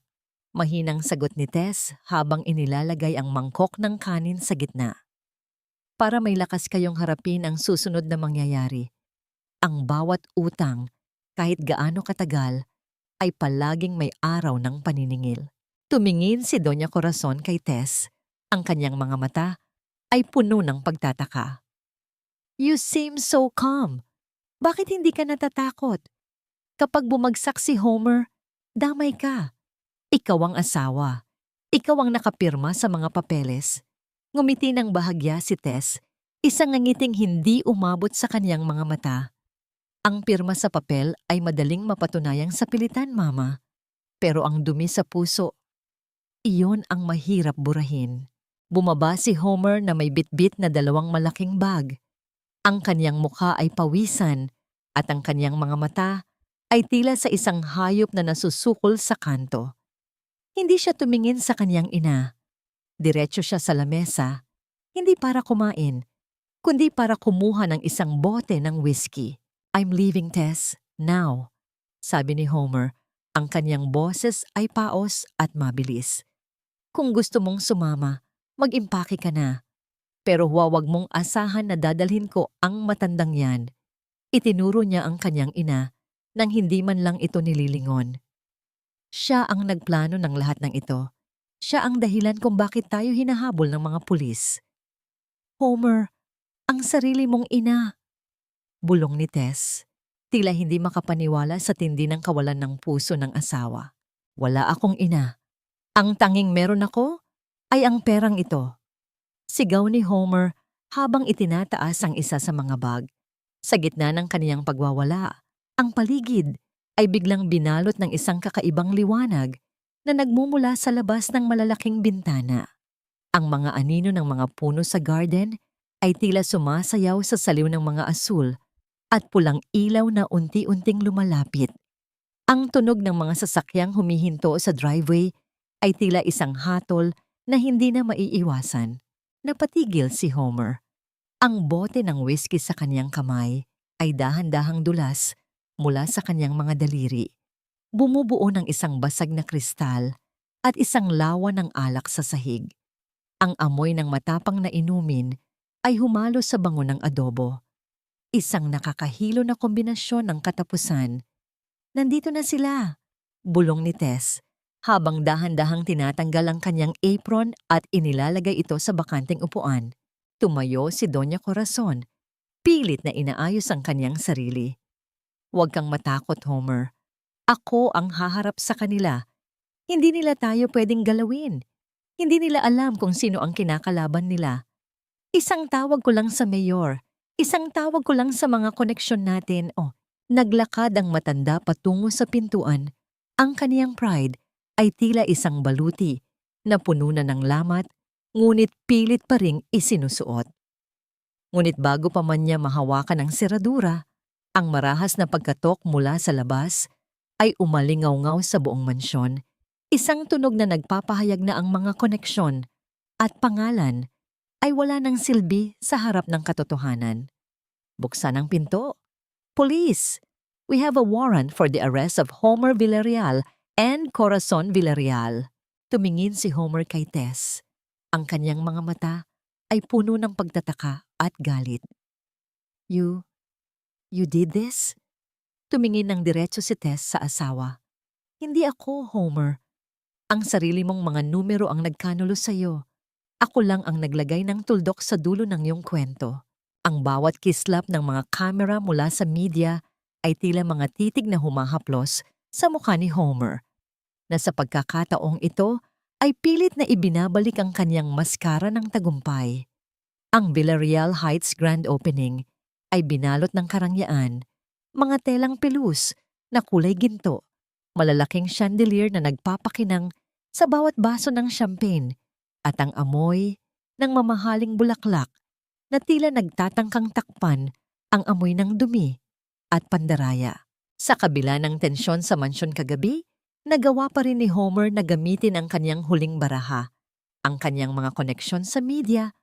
mahinang sagot ni Tess habang inilalagay ang mangkok ng kanin sa gitna. "Para may lakas kayong harapin ang susunod na mangyayari. Ang bawat utang, kahit gaano katagal, ay palaging may araw ng paniningil." Tumingin si Doña Corazon kay Tess. Ang kanyang mga mata ay puno ng pagtataka. "You seem so calm. Bakit hindi ka natatakot? Kapag bumagsak si Homer, damay ka. Ikaw ang asawa. Ikaw ang nakapirma sa mga papeles." Ngumiti ng bahagya si Tess, isang ngiting hindi umabot sa kanyang mga mata. "Ang pirma sa papel ay madaling mapatunayang sapilitan, Mama. Pero ang dumi sa puso, iyon ang mahirap burahin." Bumaba si Homer na may bitbit na 2 malaking bag. Ang kanyang mukha ay pawisan at ang kanyang mga mata ay tila sa isang hayop na nasusukol sa kanto. Hindi siya tumingin sa kanyang ina. Diretso siya sa lamesa, hindi para kumain, kundi para kumuha ng isang bote ng whiskey. "I'm leaving, Tess, now," sabi ni Homer. Ang kanyang boses ay paos at mabilis. "Kung gusto mong sumama, mag-impake ka na. Pero huwag mong asahan na dadalhin ko ang matandang yan." Itinuro niya ang kanyang ina nang hindi man lang ito nililingon. Siya ang nagplano ng lahat ng ito. Siya ang dahilan kung bakit tayo hinahabol ng mga pulis. "Homer, ang sarili mong ina," bulong ni Tess. Tila hindi makapaniwala sa tindi ng kawalan ng puso ng asawa. "Wala akong ina. Ang tanging meron ako ay ang perang ito," sigaw ni Homer habang itinataas ang isa sa mga bag. Sa gitna ng kaniyang pagwawala, ang paligid ay biglang binalot ng isang kakaibang liwanag na nagmumula sa labas ng malalaking bintana. Ang mga anino ng mga puno sa garden ay tila sumasayaw sa saliw ng mga asul at pulang ilaw na unti-unting lumalapit. Ang tunog ng mga sasakyang humihinto sa driveway ay tila isang hatol na hindi na maiiwasan. Napatigil si Homer. Ang bote ng whiskey sa kanyang kamay ay dahan-dahang dulas mula sa kanyang mga daliri. Bumubuo ng isang basag na kristal at isang lawa ng alak sa sahig. Ang amoy ng matapang na inumin ay humalo sa bango ng adobo. Isang nakakahilo na kombinasyon ng katapusan. "Nandito na sila," bulong ni Tess, habang dahan-dahang tinatanggal ang kanyang apron at inilalagay ito sa bakanting upuan. Tumayo si Doña Corazon, pilit na inaayos ang kanyang sarili. "Huwag kang matakot, Homer. Ako ang haharap sa kanila. Hindi nila tayo pwedeng galawin. Hindi nila alam kung sino ang kinakalaban nila. Isang tawag ko lang sa mayor. Isang tawag ko lang sa mga koneksyon natin." Naglakad ang matanda patungo sa pintuan. Ang kaniyang pride ay tila isang baluti na puno na ng lamat, ngunit pilit pa ring isinusuot. Ngunit bago pa man niya mahawakan ang seradura, ang marahas na pagkatok mula sa labas ay umalingaw-ngaw sa buong mansyon. Isang tunog na nagpapahayag na ang mga koneksyon at pangalan ay wala ng silbi sa harap ng katotohanan. Buksan ang pinto. "Police! We have a warrant for the arrest of Homer Villarreal and Corazon Villarreal." Tumingin si Homer kay Tess. Ang kanyang mga mata ay puno ng pagtataka at galit. You did this?" Tumingin ng diretso si Tess sa asawa. "Hindi ako, Homer. Ang sarili mong mga numero ang nagkanulo sa'yo. Ako lang ang naglagay ng tuldok sa dulo ng iyong kwento. Ang bawat kislap ng mga kamera mula sa media ay tila mga titig na humahaplos sa mukha ni Homer, na sa pagkakataong ito ay pilit na ibinabalik ang kanyang maskara ng tagumpay. Ang Villarreal Heights Grand Opening ay binalot ng karangyaan, mga telang pilus na kulay ginto, malalaking chandelier na nagpapakinang sa bawat baso ng champagne, at ang amoy ng mamahaling bulaklak na tila nagtatangkang takpan ang amoy ng dumi at pandaraya. Sa kabila ng tensyon sa mansyon kagabi, nagawa pa rin ni Homer na gamitin ang kanyang huling baraha, ang kanyang mga koneksyon sa media,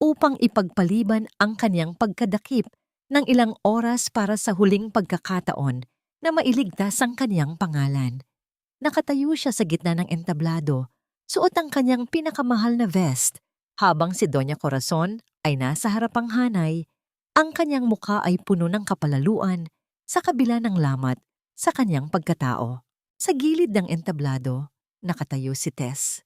upang ipagpaliban ang kanyang pagkadakip ng ilang oras para sa huling pagkakataon na mailigtas ang kanyang pangalan. Nakatayo siya sa gitna ng entablado, suot ang kanyang pinakamahal na vest, habang si Doña Corazon ay nasa harapang hanay. Ang kanyang mukha ay puno ng kapalaluan sa kabila ng lamat sa kanyang pagkatao. Sa gilid ng entablado, nakatayo si Tess.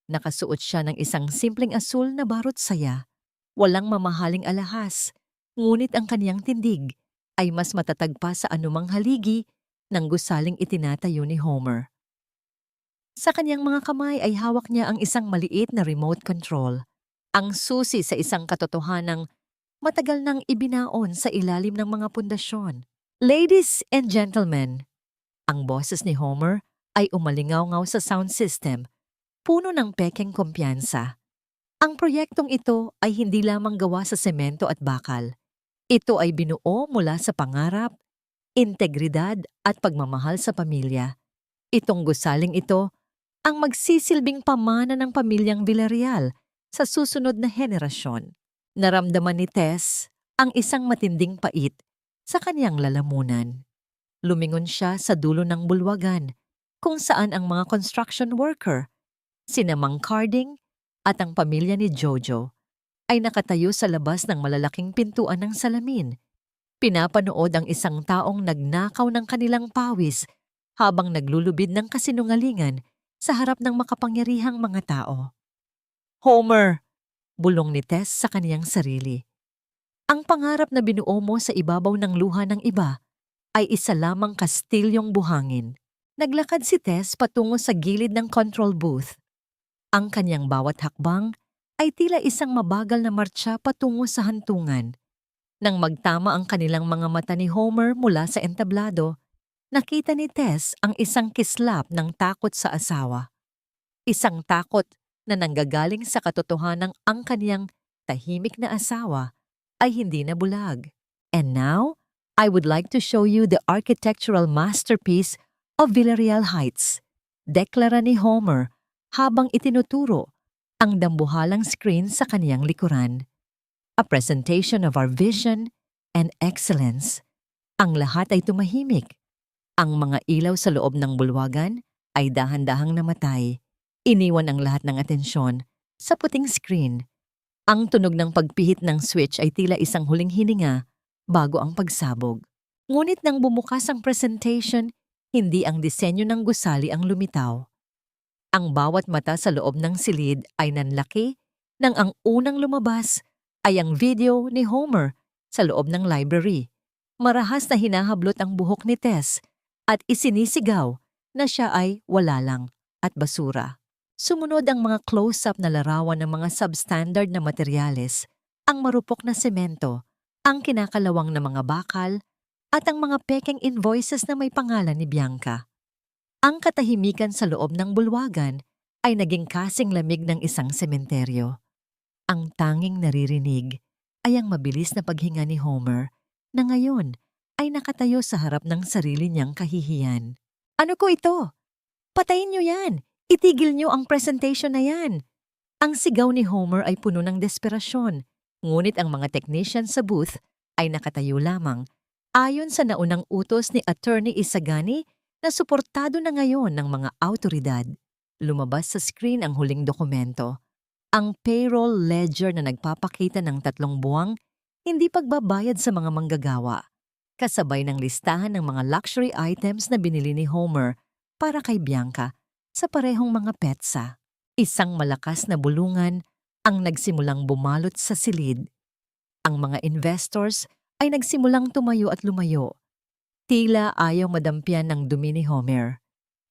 Nakasuot siya ng isang simpleng asul na barot saya, walang mamahaling alahas, ngunit ang kaniyang tindig ay mas matatag pa sa anumang haligi ng gusaling itinatayo ni Homer. Sa kaniyang mga kamay ay hawak niya ang isang maliit na remote control, ang susi sa isang katotohanang matagal nang ibinaon sa ilalim ng mga pundasyon. Ladies and gentlemen, ang boses ni Homer ay umalingaw-ngaw sa sound system, puno ng pekeng kumpiyansa. Ang proyektong ito ay hindi lamang gawa sa semento at bakal. Ito ay binuo mula sa pangarap, integridad at pagmamahal sa pamilya. Itong gusaling ito ang magsisilbing pamana ng pamilyang Villarreal sa susunod na henerasyon. Naramdaman ni Tess ang isang matinding pait sa kanyang lalamunan. Lumingon siya sa dulo ng bulwagan, kung saan ang mga construction worker, sina Mang Carding at ang pamilya ni Jojo, ay nakatayo sa labas ng malalaking pintuan ng salamin. Pinapanood ang isang taong nagnakaw ng kanilang pawis habang naglulubid ng kasinungalingan sa harap ng makapangyarihang mga tao. Homer! Bulong ni Tess sa kaniyang sarili. Ang pangarap na binuo mo sa ibabaw ng luha ng iba ay isa lamang kastilyong buhangin. Naglakad si Tess patungo sa gilid ng control booth. Ang kanyang bawat hakbang ay tila isang mabagal na martsa patungo sa hantungan. Nang magtama ang kanilang mga mata ni Homer mula sa entablado, nakita ni Tess ang isang kislap ng takot sa asawa. Isang takot na nanggagaling sa katotohanang ang kaniyang tahimik na asawa ay hindi na bulag. And now, I would like to show you the architectural masterpiece of Villarreal Heights, deklara ni Homer habang itinuturo ang dambuhalang screen sa kaniyang likuran. A presentation of our vision and excellence. Ang lahat ay tumahimik. Ang mga ilaw sa loob ng bulwagan ay dahan-dahang namatay. Iniwan ang lahat ng atensyon sa puting screen. Ang tunog ng pagpihit ng switch ay tila isang huling hininga bago ang pagsabog. Ngunit nang bumukas ang presentation, hindi ang disenyo ng gusali ang lumitaw. Ang bawat mata sa loob ng silid ay nanlaki nang ang unang lumabas ay ang video ni Homer sa loob ng library. Marahas na hinahablot ang buhok ni Tess at isinisigaw na siya ay wala lang at basura. Sumunod ang mga close-up na larawan ng mga substandard na materyales, ang marupok na semento, ang kinakalawang na mga bakal, at ang mga pekeng invoices na may pangalan ni Bianca. Ang katahimikan sa loob ng bulwagan ay naging kasing lamig ng isang sementeryo. Ang tanging naririnig ay ang mabilis na paghinga ni Homer na ngayon ay nakatayo sa harap ng sarili niyang kahihiyan. Ano ko ito? Patayin niyo yan! Itigil niyo ang presentation na yan! Ang sigaw ni Homer ay puno ng desperasyon, ngunit ang mga technician sa booth ay nakatayo lamang ayon sa naunang utos ni Attorney Isagani na suportado na ngayon ng mga awtoridad. Lumabas sa screen ang huling dokumento, ang payroll ledger na nagpapakita ng 3 buwang hindi pagbabayad sa mga manggagawa, kasabay ng listahan ng mga luxury items na binili ni Homer para kay Bianca sa parehong mga petsa. Isang malakas na bulungan ang nagsimulang bumalot sa silid. Ang mga investors ay nagsimulang tumayo at lumayo. Tila ayaw madampian ng dumi ni Homer.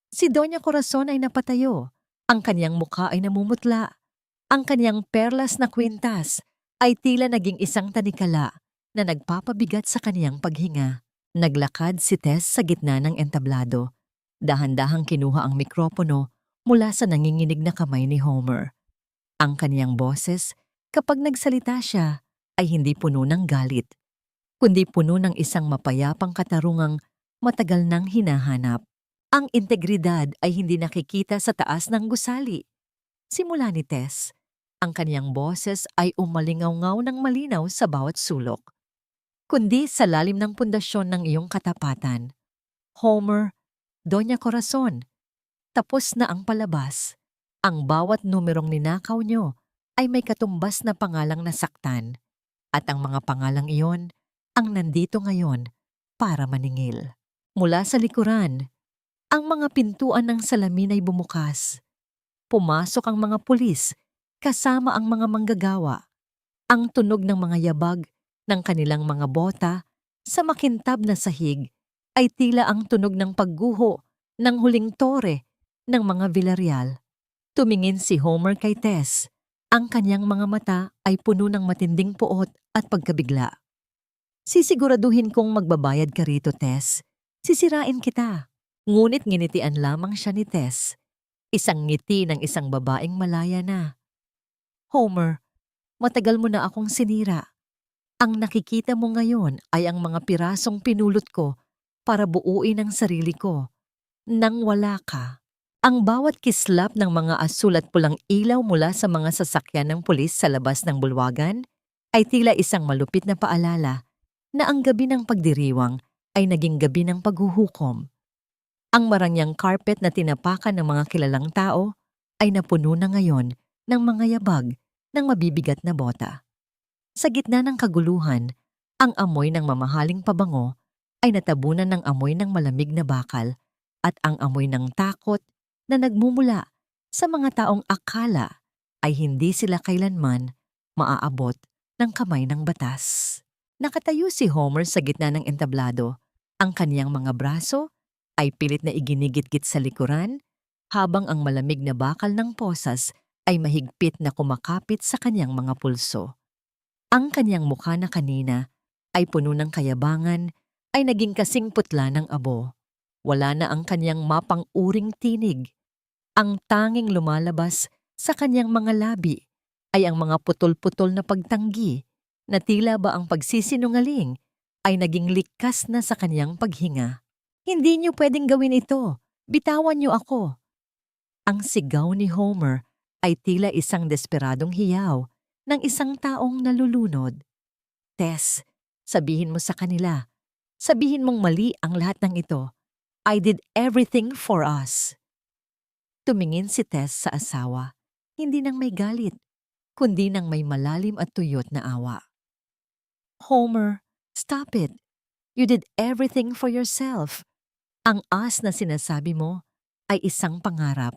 Si Doña Corazon ay napatayo. Ang kanyang mukha ay namumutla. Ang kanyang perlas na kwintas ay tila naging isang tanikala na nagpapabigat sa kaniyang paghinga. Naglakad si Tess sa gitna ng entablado. Dahan-dahang kinuha ang mikropono mula sa nanginginig na kamay ni Homer. Ang kaniyang boses, kapag nagsalita siya, ay hindi puno ng galit, kundi puno ng isang mapayapang katarungang matagal nang hinahanap. Ang integridad ay hindi nakikita sa taas ng gusali. Simula ni Tess, ang kaniyang boses ay umalingaw-ngaw ng malinaw sa bawat sulok, kundi sa lalim ng pundasyon ng iyong katapatan. Homer, Doña Corazon, tapos na ang palabas. Ang bawat numerong ninakaw nyo ay may katumbas na pangalang nasaktan, at ang mga pangalang iyon ang nandito ngayon para maningil. Mula sa likuran, ang mga pintuan ng salamin ay bumukas. Pumasok ang mga pulis kasama ang mga manggagawa. Ang tunog ng mga yabag ng kanilang mga bota sa makintab na sahig ay tila ang tunog ng pagguho ng huling tore ng mga Villarreal. Tumingin si Homer kay Tess. Ang kanyang mga mata ay puno ng matinding puot at pagkabigla. Sisiguraduhin kong magbabayad ka rito, Tess. Sisirain kita. Ngunit nginitian lamang siya ni Tess. Isang ngiti ng isang babaeng malaya na. Homer, matagal mo na akong sinira. Ang nakikita mo ngayon ay ang mga pirasong pinulot ko para buuin ang sarili ko. Nang wala ka. Ang bawat kislap ng mga asul at pulang ilaw mula sa mga sasakyan ng pulis sa labas ng bulwagan ay tila isang malupit na paalala na ang gabi ng pagdiriwang ay naging gabi ng paghuhukom. Ang marangyang carpet na tinapakan ng mga kilalang tao ay napuno na ngayon ng mga yabag ng mabibigat na bota. Sa gitna ng kaguluhan, ang amoy ng mamahaling pabango ay natabunan ng amoy ng malamig na bakal at ang amoy ng takot na nagmumula sa mga taong akala ay hindi sila kailanman maaabot ng kamay ng batas. Nakatayo si Homer sa gitna ng entablado. Ang kaniyang mga braso ay pilit na iginigit-git sa likuran habang ang malamig na bakal ng posas ay mahigpit na kumakapit sa kaniyang mga pulso. Ang kaniyang mukha na kanina ay puno ng kayabangan ay naging kasing putla ng abo. Wala na ang kaniyang mapang-uring tinig. Ang tanging lumalabas sa kanyang mga labi ay ang mga putol-putol na pagtanggi na tila ba ang pagsisinungaling ay naging likas na sa kanyang paghinga. Hindi niyo pwedeng gawin ito. Bitawan niyo ako. Ang sigaw ni Homer ay tila isang desperadong hiyaw ng isang taong nalulunod. Tess, sabihin mo sa kanila. Sabihin mong mali ang lahat ng ito. I did everything for us. Tumingin si Tess sa asawa, hindi nang may galit, kundi nang may malalim at tuyot na awa. Homer, stop it. You did everything for yourself. Ang as na sinasabi mo ay isang pangarap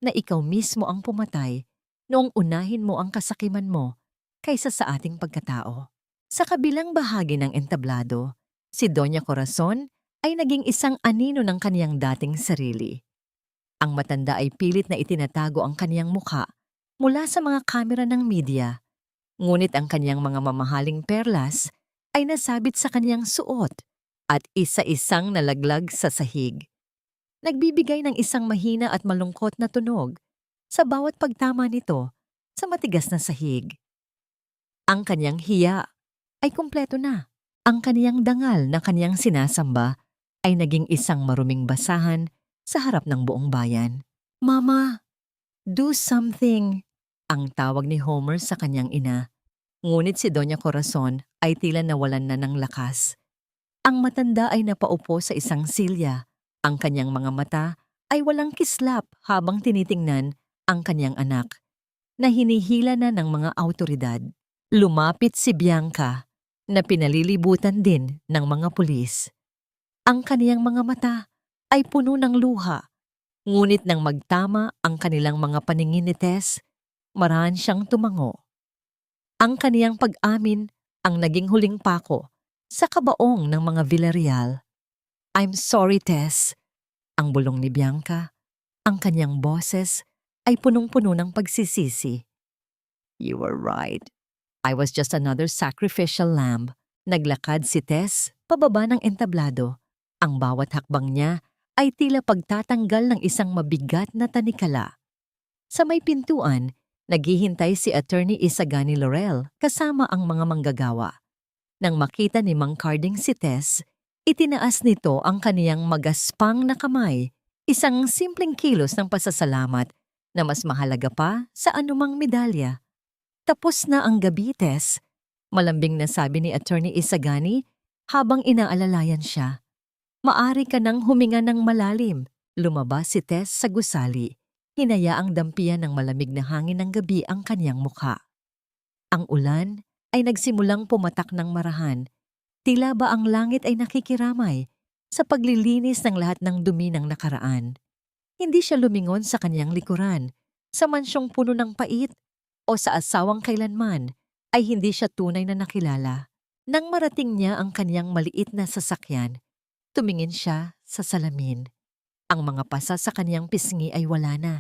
na ikaw mismo ang pumatay noong unahin mo ang kasakiman mo kaysa sa ating pagkatao. Sa kabilang bahagi ng entablado, si Doña Corazon ay naging isang anino ng kaniyang dating sarili. Ang matanda ay pilit na itinatago ang kaniyang mukha mula sa mga kamera ng media, ngunit ang kaniyang mga mamahaling perlas ay nasabit sa kaniyang suot at isa-isang nalaglag sa sahig. Nagbibigay ng isang mahina at malungkot na tunog sa bawat pagtama nito sa matigas na sahig. Ang kaniyang hiya ay kumpleto na. Ang kaniyang dangal na kaniyang sinasamba ay naging isang maruming basahan sa harap ng buong bayan. Mama, do something! Ang tawag ni Homer sa kanyang ina. Ngunit si Doña Corazon ay tila nawalan na ng lakas. Ang matanda ay napaupo sa isang silya. Ang kanyang mga mata ay walang kislap habang tinitingnan ang kanyang anak, na hinihila na ng mga awtoridad. Lumapit si Bianca, na pinalilibutan din ng mga pulis. Ang kaniyang mga mata ay puno ng luha, Ngunit nang magtama ang kanilang mga paningin ni Tess, marahan siyang tumango. Ang kaniyang pag-amin ang naging huling pako sa kabaong ng mga Villarreal. "I'm sorry, Tess," ang bulong ni Bianca. Ang kanyang boses ay punong-puno ng pagsisisi. "You were right. I was just another sacrificial lamb." Naglakad si Tess pababa ng entablado. Ang bawat hakbang niya ay tila pagtatanggal ng isang mabigat na tanikala. Sa may pintuan, naghihintay si Attorney Isagani Laurel kasama ang mga manggagawa. Nang makita ni Mang Carding si Tess, itinaas nito ang kaniyang magaspang na kamay, isang simpleng kilos ng pasasalamat na mas mahalaga pa sa anumang medalya. "Tapos na ang gabi, Tess," malambing na sabi ni Attorney Isagani habang inaalalayan siya. "Maari ka nang huminga ng malalim." Lumabas si Tess sa gusali. Hinayaang dampian ng malamig na hangin ng gabi ang kanyang mukha. Ang ulan ay nagsimulang pumatak ng marahan. Tila ba ang langit ay nakikiramay sa paglilinis ng lahat ng dumi ng nakaraan. Hindi siya lumingon sa kanyang likuran, sa mansyong puno ng pait o sa asawang kailanman ay hindi siya tunay na nakilala. Nang marating niya ang kanyang maliit na sasakyan, tumingin siya sa salamin. Ang mga pasa sa kanyang pisngi ay wala na.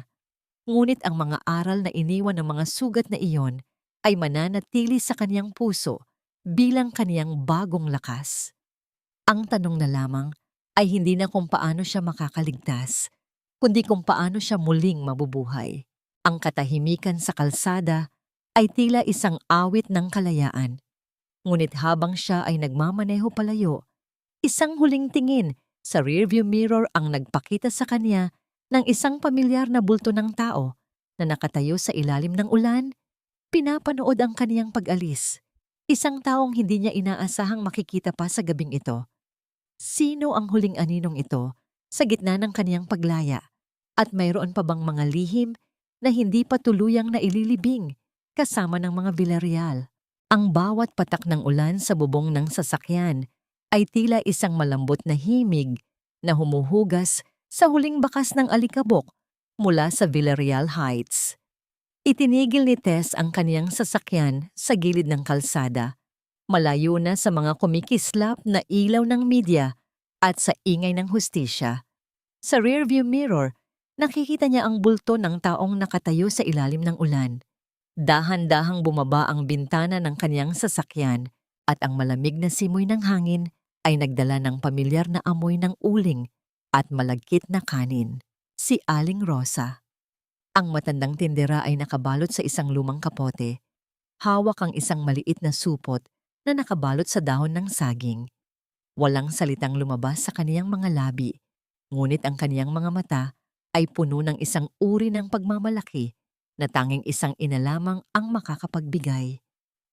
Ngunit ang mga aral na iniwan ng mga sugat na iyon ay mananatili sa kanyang puso bilang kaniyang bagong lakas. Ang tanong na lamang ay hindi na kung paano siya makakaligtas, kundi kung paano siya muling mabubuhay. Ang katahimikan sa kalsada ay tila isang awit ng kalayaan. Ngunit habang siya ay nagmamaneho palayo, isang huling tingin sa rearview mirror ang nagpakita sa kanya ng isang pamilyar na bulto ng tao na nakatayo sa ilalim ng ulan, pinapanood ang kaniyang pag-alis. Isang taong hindi niya inaasahang makikita pa sa gabing ito. Sino ang huling aninong ito sa gitna ng kaniyang paglaya? At mayroon pa bang mga lihim na hindi pa tuluyang naililibing kasama ng mga Villarreal? Ang bawat patak ng ulan sa bubong ng sasakyan ay tila isang malambot na himig na humuhugas sa huling bakas ng alikabok mula sa Villarreal Heights. Itinigil ni Tess ang kaniyang sasakyan sa gilid ng kalsada, malayo na sa mga kumikislap na ilaw ng media at sa ingay ng hustisya. Sa rearview mirror, nakikita niya ang bulto ng taong nakatayo sa ilalim ng ulan. Dahan-dahang bumaba ang bintana ng kaniyang sasakyan at ang malamig na simoy ng hangin ay nagdala ng pamilyar na amoy ng uling at malagkit na kanin. Si Aling Rosa. Ang matandang tindera ay nakabalot sa isang lumang kapote. Hawak ang isang maliit na supot na nakabalot sa dahon ng saging. Walang salitang lumabas sa kaniyang mga labi, ngunit ang kaniyang mga mata ay puno ng isang uri ng pagmamalaki na tanging isang ina lamang ang makakapagbigay.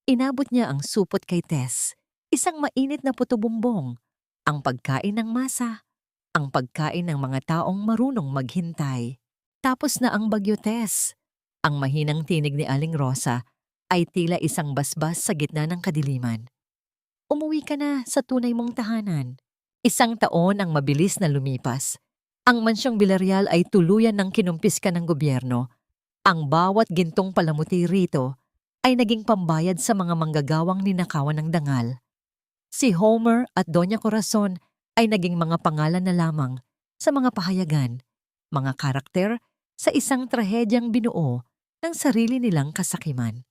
Inabot niya ang supot kay Tess, isang mainit na puto-bumbong, ang pagkain ng masa, ang pagkain ng mga taong marunong maghintay. Tapos na ang bagyo, Tess. Ang mahinang tinig ni Aling Rosa ay tila isang basbas sa gitna ng kadiliman. "Umuwi ka na sa tunay mong tahanan." Isang taon ang mabilis na lumipas. Ang mansyong Villarreal ay tuluyan ng kinumpiska ng gobyerno. Ang bawat gintong palamuti rito ay naging pambayad sa mga manggagawang ninakawan ng dangal. Si Homer at Doña Corazon ay naging mga pangalan na lamang sa mga pahayagan, mga karakter sa isang trahedyang binuo ng sarili nilang kasakiman.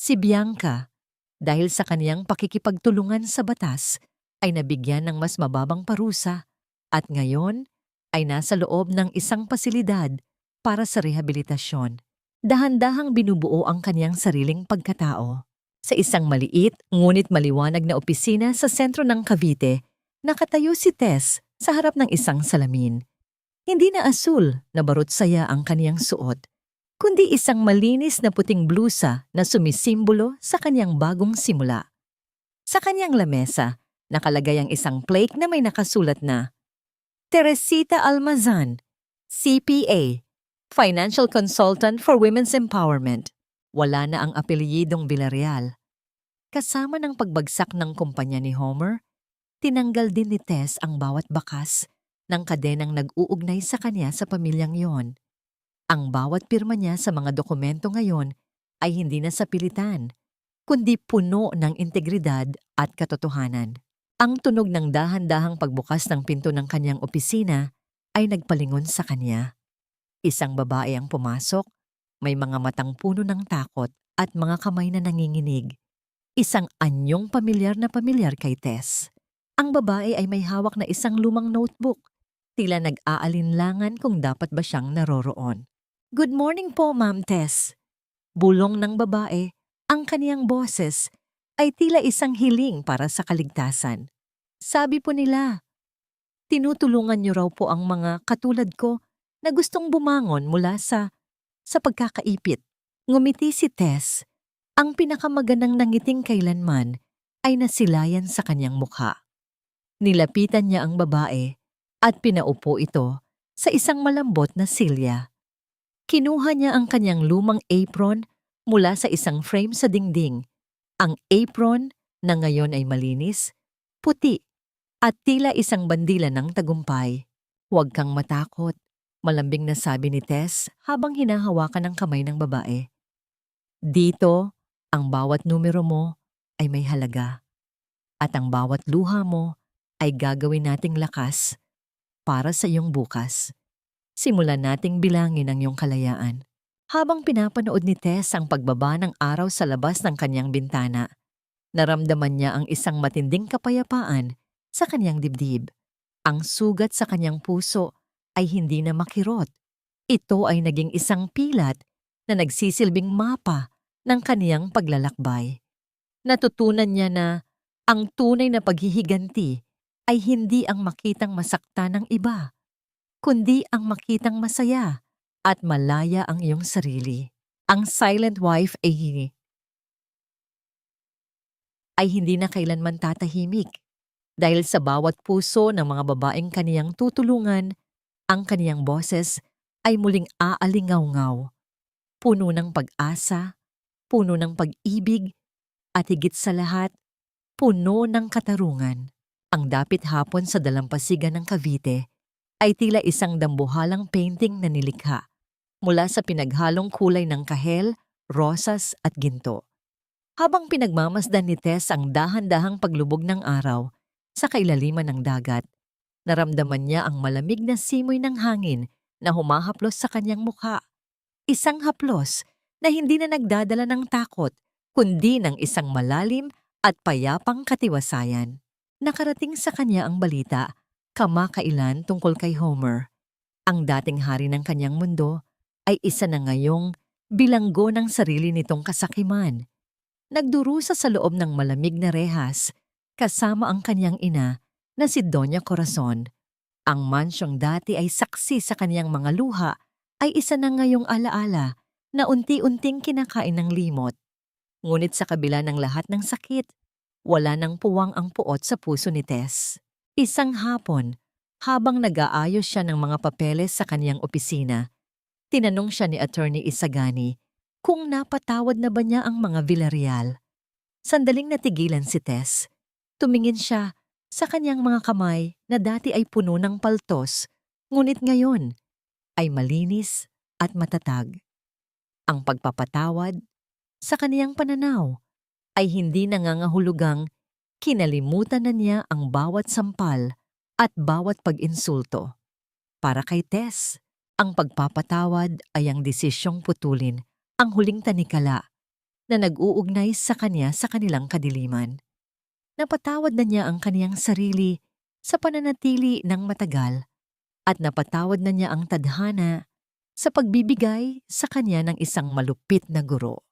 Si Bianca, dahil sa kaniyang pakikipagtulungan sa batas, ay nabigyan ng mas mababang parusa at ngayon ay nasa loob ng isang pasilidad para sa rehabilitasyon. Dahan-dahang binubuo ang kaniyang sariling pagkatao. Sa isang maliit ngunit maliwanag na opisina sa sentro ng Cavite, nakatayo si Tess sa harap ng isang salamin. Hindi na asul na barot saya ang kaniyang suot, kundi isang malinis na puting blusa na sumisimbolo sa kaniyang bagong simula. Sa kaniyang lamesa, nakalagay ang isang plaque na may nakasulat na Teresita Almazan, CPA, Financial Consultant for Women's Empowerment. Wala na ang apelyidong Villarreal. Kasama ng pagbagsak ng kumpanya ni Homer, tinanggal din ni Tess ang bawat bakas ng kadenang nag-uugnay sa kanya sa pamilyang yon. Ang bawat pirma niya sa mga dokumento ngayon ay hindi na sa pilitan, kundi puno ng integridad at katotohanan. Ang tunog ng dahan-dahang pagbukas ng pinto ng kanyang opisina ay nagpalingon sa kanya. Isang babae ang pumasok, may mga matang puno ng takot at mga kamay na nanginginig. Isang anyong pamilyar kay Tess. Ang babae ay may hawak na isang lumang notebook. Tila nag-aalinlangan kung dapat ba siyang naroroon. "Good morning po, Ma'am Tess." Bulong ng babae, ang kaniyang boses ay tila isang hiling para sa kaligtasan. "Sabi po nila, tinutulungan niyo raw po ang mga katulad ko na gustong bumangon mula sa pagkakaipit." Ngumiti si Tess. Ang pinakamagandang nangiting kailanman ay nasilayan sa kanyang mukha. Nilapitan niya ang babae at pinaupo ito sa isang malambot na silya. Kinuha niya ang kanyang lumang apron mula sa isang frame sa dingding. Ang apron na ngayon ay malinis, puti, at tila isang bandila ng tagumpay. "Huwag kang matakot," malambing na sabi ni Tess habang hinahawakan ang kamay ng babae. "Dito, ang bawat numero mo ay may halaga. At ang bawat luha mo ay gagawin nating lakas para sa iyong bukas. Simulan nating bilangin ang iyong kalayaan." Habang pinapanood ni Tess ang pagbaba ng araw sa labas ng kanyang bintana, naramdaman niya ang isang matinding kapayapaan sa kanyang dibdib. Ang sugat sa kanyang puso ay hindi na makirot. Ito ay naging isang pilat na nagsisilbing mapa ng kaniyang paglalakbay. Natutunan niya na ang tunay na paghihiganti ay hindi ang makitang masakta ng iba, kundi ang makitang masaya at malaya ang iyong sarili. Ang silent wife ay hindi na kailanman tatahimik dahil sa bawat puso ng mga babaeng kaniyang tutulungan, ang kaniyang boses ay muling aalingaw-ngaw, puno ng pag-asa, puno ng pag-ibig, at higit sa lahat, puno ng katarungan. Ang dapit hapon sa dalampasigan ng Cavite ay tila isang dambuhalang painting na nilikha mula sa pinaghalong kulay ng kahel, rosas at ginto. Habang pinagmamasdan ni Tess ang dahan-dahang paglubog ng araw sa kailaliman ng dagat, naramdaman niya ang malamig na simoy ng hangin na humahaplos sa kanyang mukha. Isang haplos na hindi na nagdadala ng takot, kundi ng isang malalim at payapang katiwasayan. Nakarating sa kanya ang balita kamakailan tungkol kay Homer. Ang dating hari ng kanyang mundo ay isa na ngayong bilanggo ng sarili nitong kasakiman. Nagdurusa sa loob ng malamig na rehas kasama ang kanyang ina na si Doña Corazon. Ang mansyong dati ay saksi sa kanyang mga luha ay isa na ngayong alaala na unti-unting kinakain ng limot. Ngunit sa kabila ng lahat ng sakit, wala nang puwang ang puot sa puso ni Tess. Isang hapon, habang nag-aayos siya ng mga papeles sa kanyang opisina, tinanong siya ni Attorney Isagani kung napatawad na ba niya ang mga Villarreal. Sandaling natigilan si Tess. Tumingin siya sa kanyang mga kamay na dati ay puno ng paltos, ngunit ngayon ay malinis at matatag. Ang pagpapatawad sa kaniyang pananaw ay hindi nangangahulugang kinalimutan na niya ang bawat sampal at bawat pag-insulto. Para kay Tess, ang pagpapatawad ay ang desisyong putulin ang huling tanikala na nag-uugnay sa kanya sa kanilang kadiliman. Napatawad na niya ang kaniyang sarili sa pananatili ng matagal at napatawad na niya ang tadhana sa pagbibigay sa kanya ng isang malupit na guro.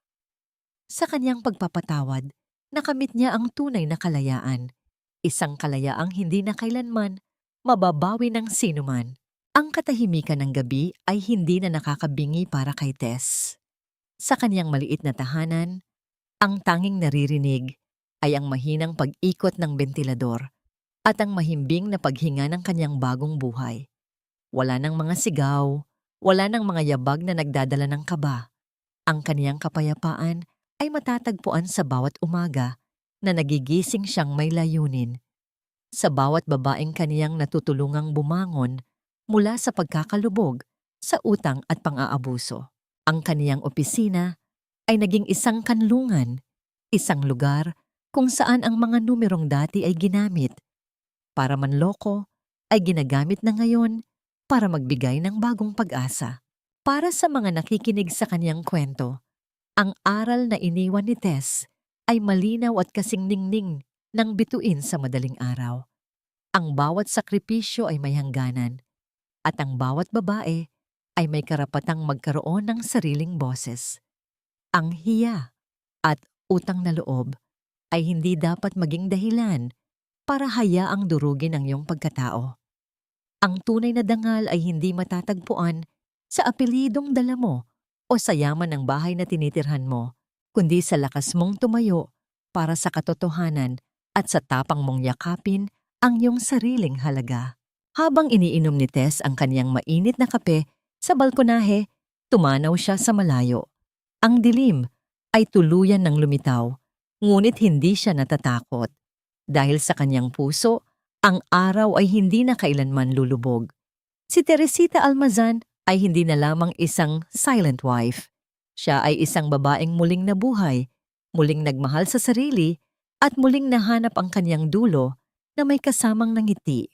Sa kanyang pagpapatawad, nakamit niya ang tunay na kalayaan, isang kalayaang hindi na kailanman mababawi ng sinuman. Ang katahimikan ng gabi ay hindi na nakakabingi para kay Tess. Sa kanyang maliit na tahanan, ang tanging naririnig ay ang mahinang pag-ikot ng bentilador at ang mahimbing na paghinga ng kanyang bagong buhay. Wala nang mga sigaw, wala nang mga yabag na nagdadala ng kaba. Ang kaniyang kapayapaan ay matatagpuan sa bawat umaga na nagigising siyang may layunin. Sa bawat babaeng kaniyang natutulungang bumangon mula sa pagkakalubog sa utang at pang-aabuso. Ang kaniyang opisina ay naging isang kanlungan, isang lugar kung saan ang mga numerong dati ay ginamit para manloko ay ginagamit na ngayon para magbigay ng bagong pag-asa. Para sa mga nakikinig sa kaniyang kwento, ang aral na iniwan ni Tess ay malinaw at kasing ningning ng bituin sa madaling araw. Ang bawat sakripisyo ay may hangganan at ang bawat babae ay may karapatang magkaroon ng sariling boses. Ang hiya at utang na loob ay hindi dapat maging dahilan para hayaang durugin ang iyong pagkatao. Ang tunay na dangal ay hindi matatagpuan sa apelidong dala mo o sa yaman ng bahay na tinitirhan mo, kundi sa lakas mong tumayo para sa katotohanan at sa tapang mong yakapin ang iyong sariling halaga. Habang iniinom ni Tess ang kaniyang mainit na kape sa balkonahe, tumanaw siya sa malayo. Ang dilim ay tuluyan ng lumitaw, ngunit hindi siya natatakot. Dahil sa kaniyang puso, ang araw ay hindi na kailanman lulubog. Si Teresita Almazan ay hindi na lamang isang silent wife. Siya ay isang babaeng muling nabuhay, muling nagmahal sa sarili, at muling nahanap ang kaniyang dulo na may kasamang ngiti.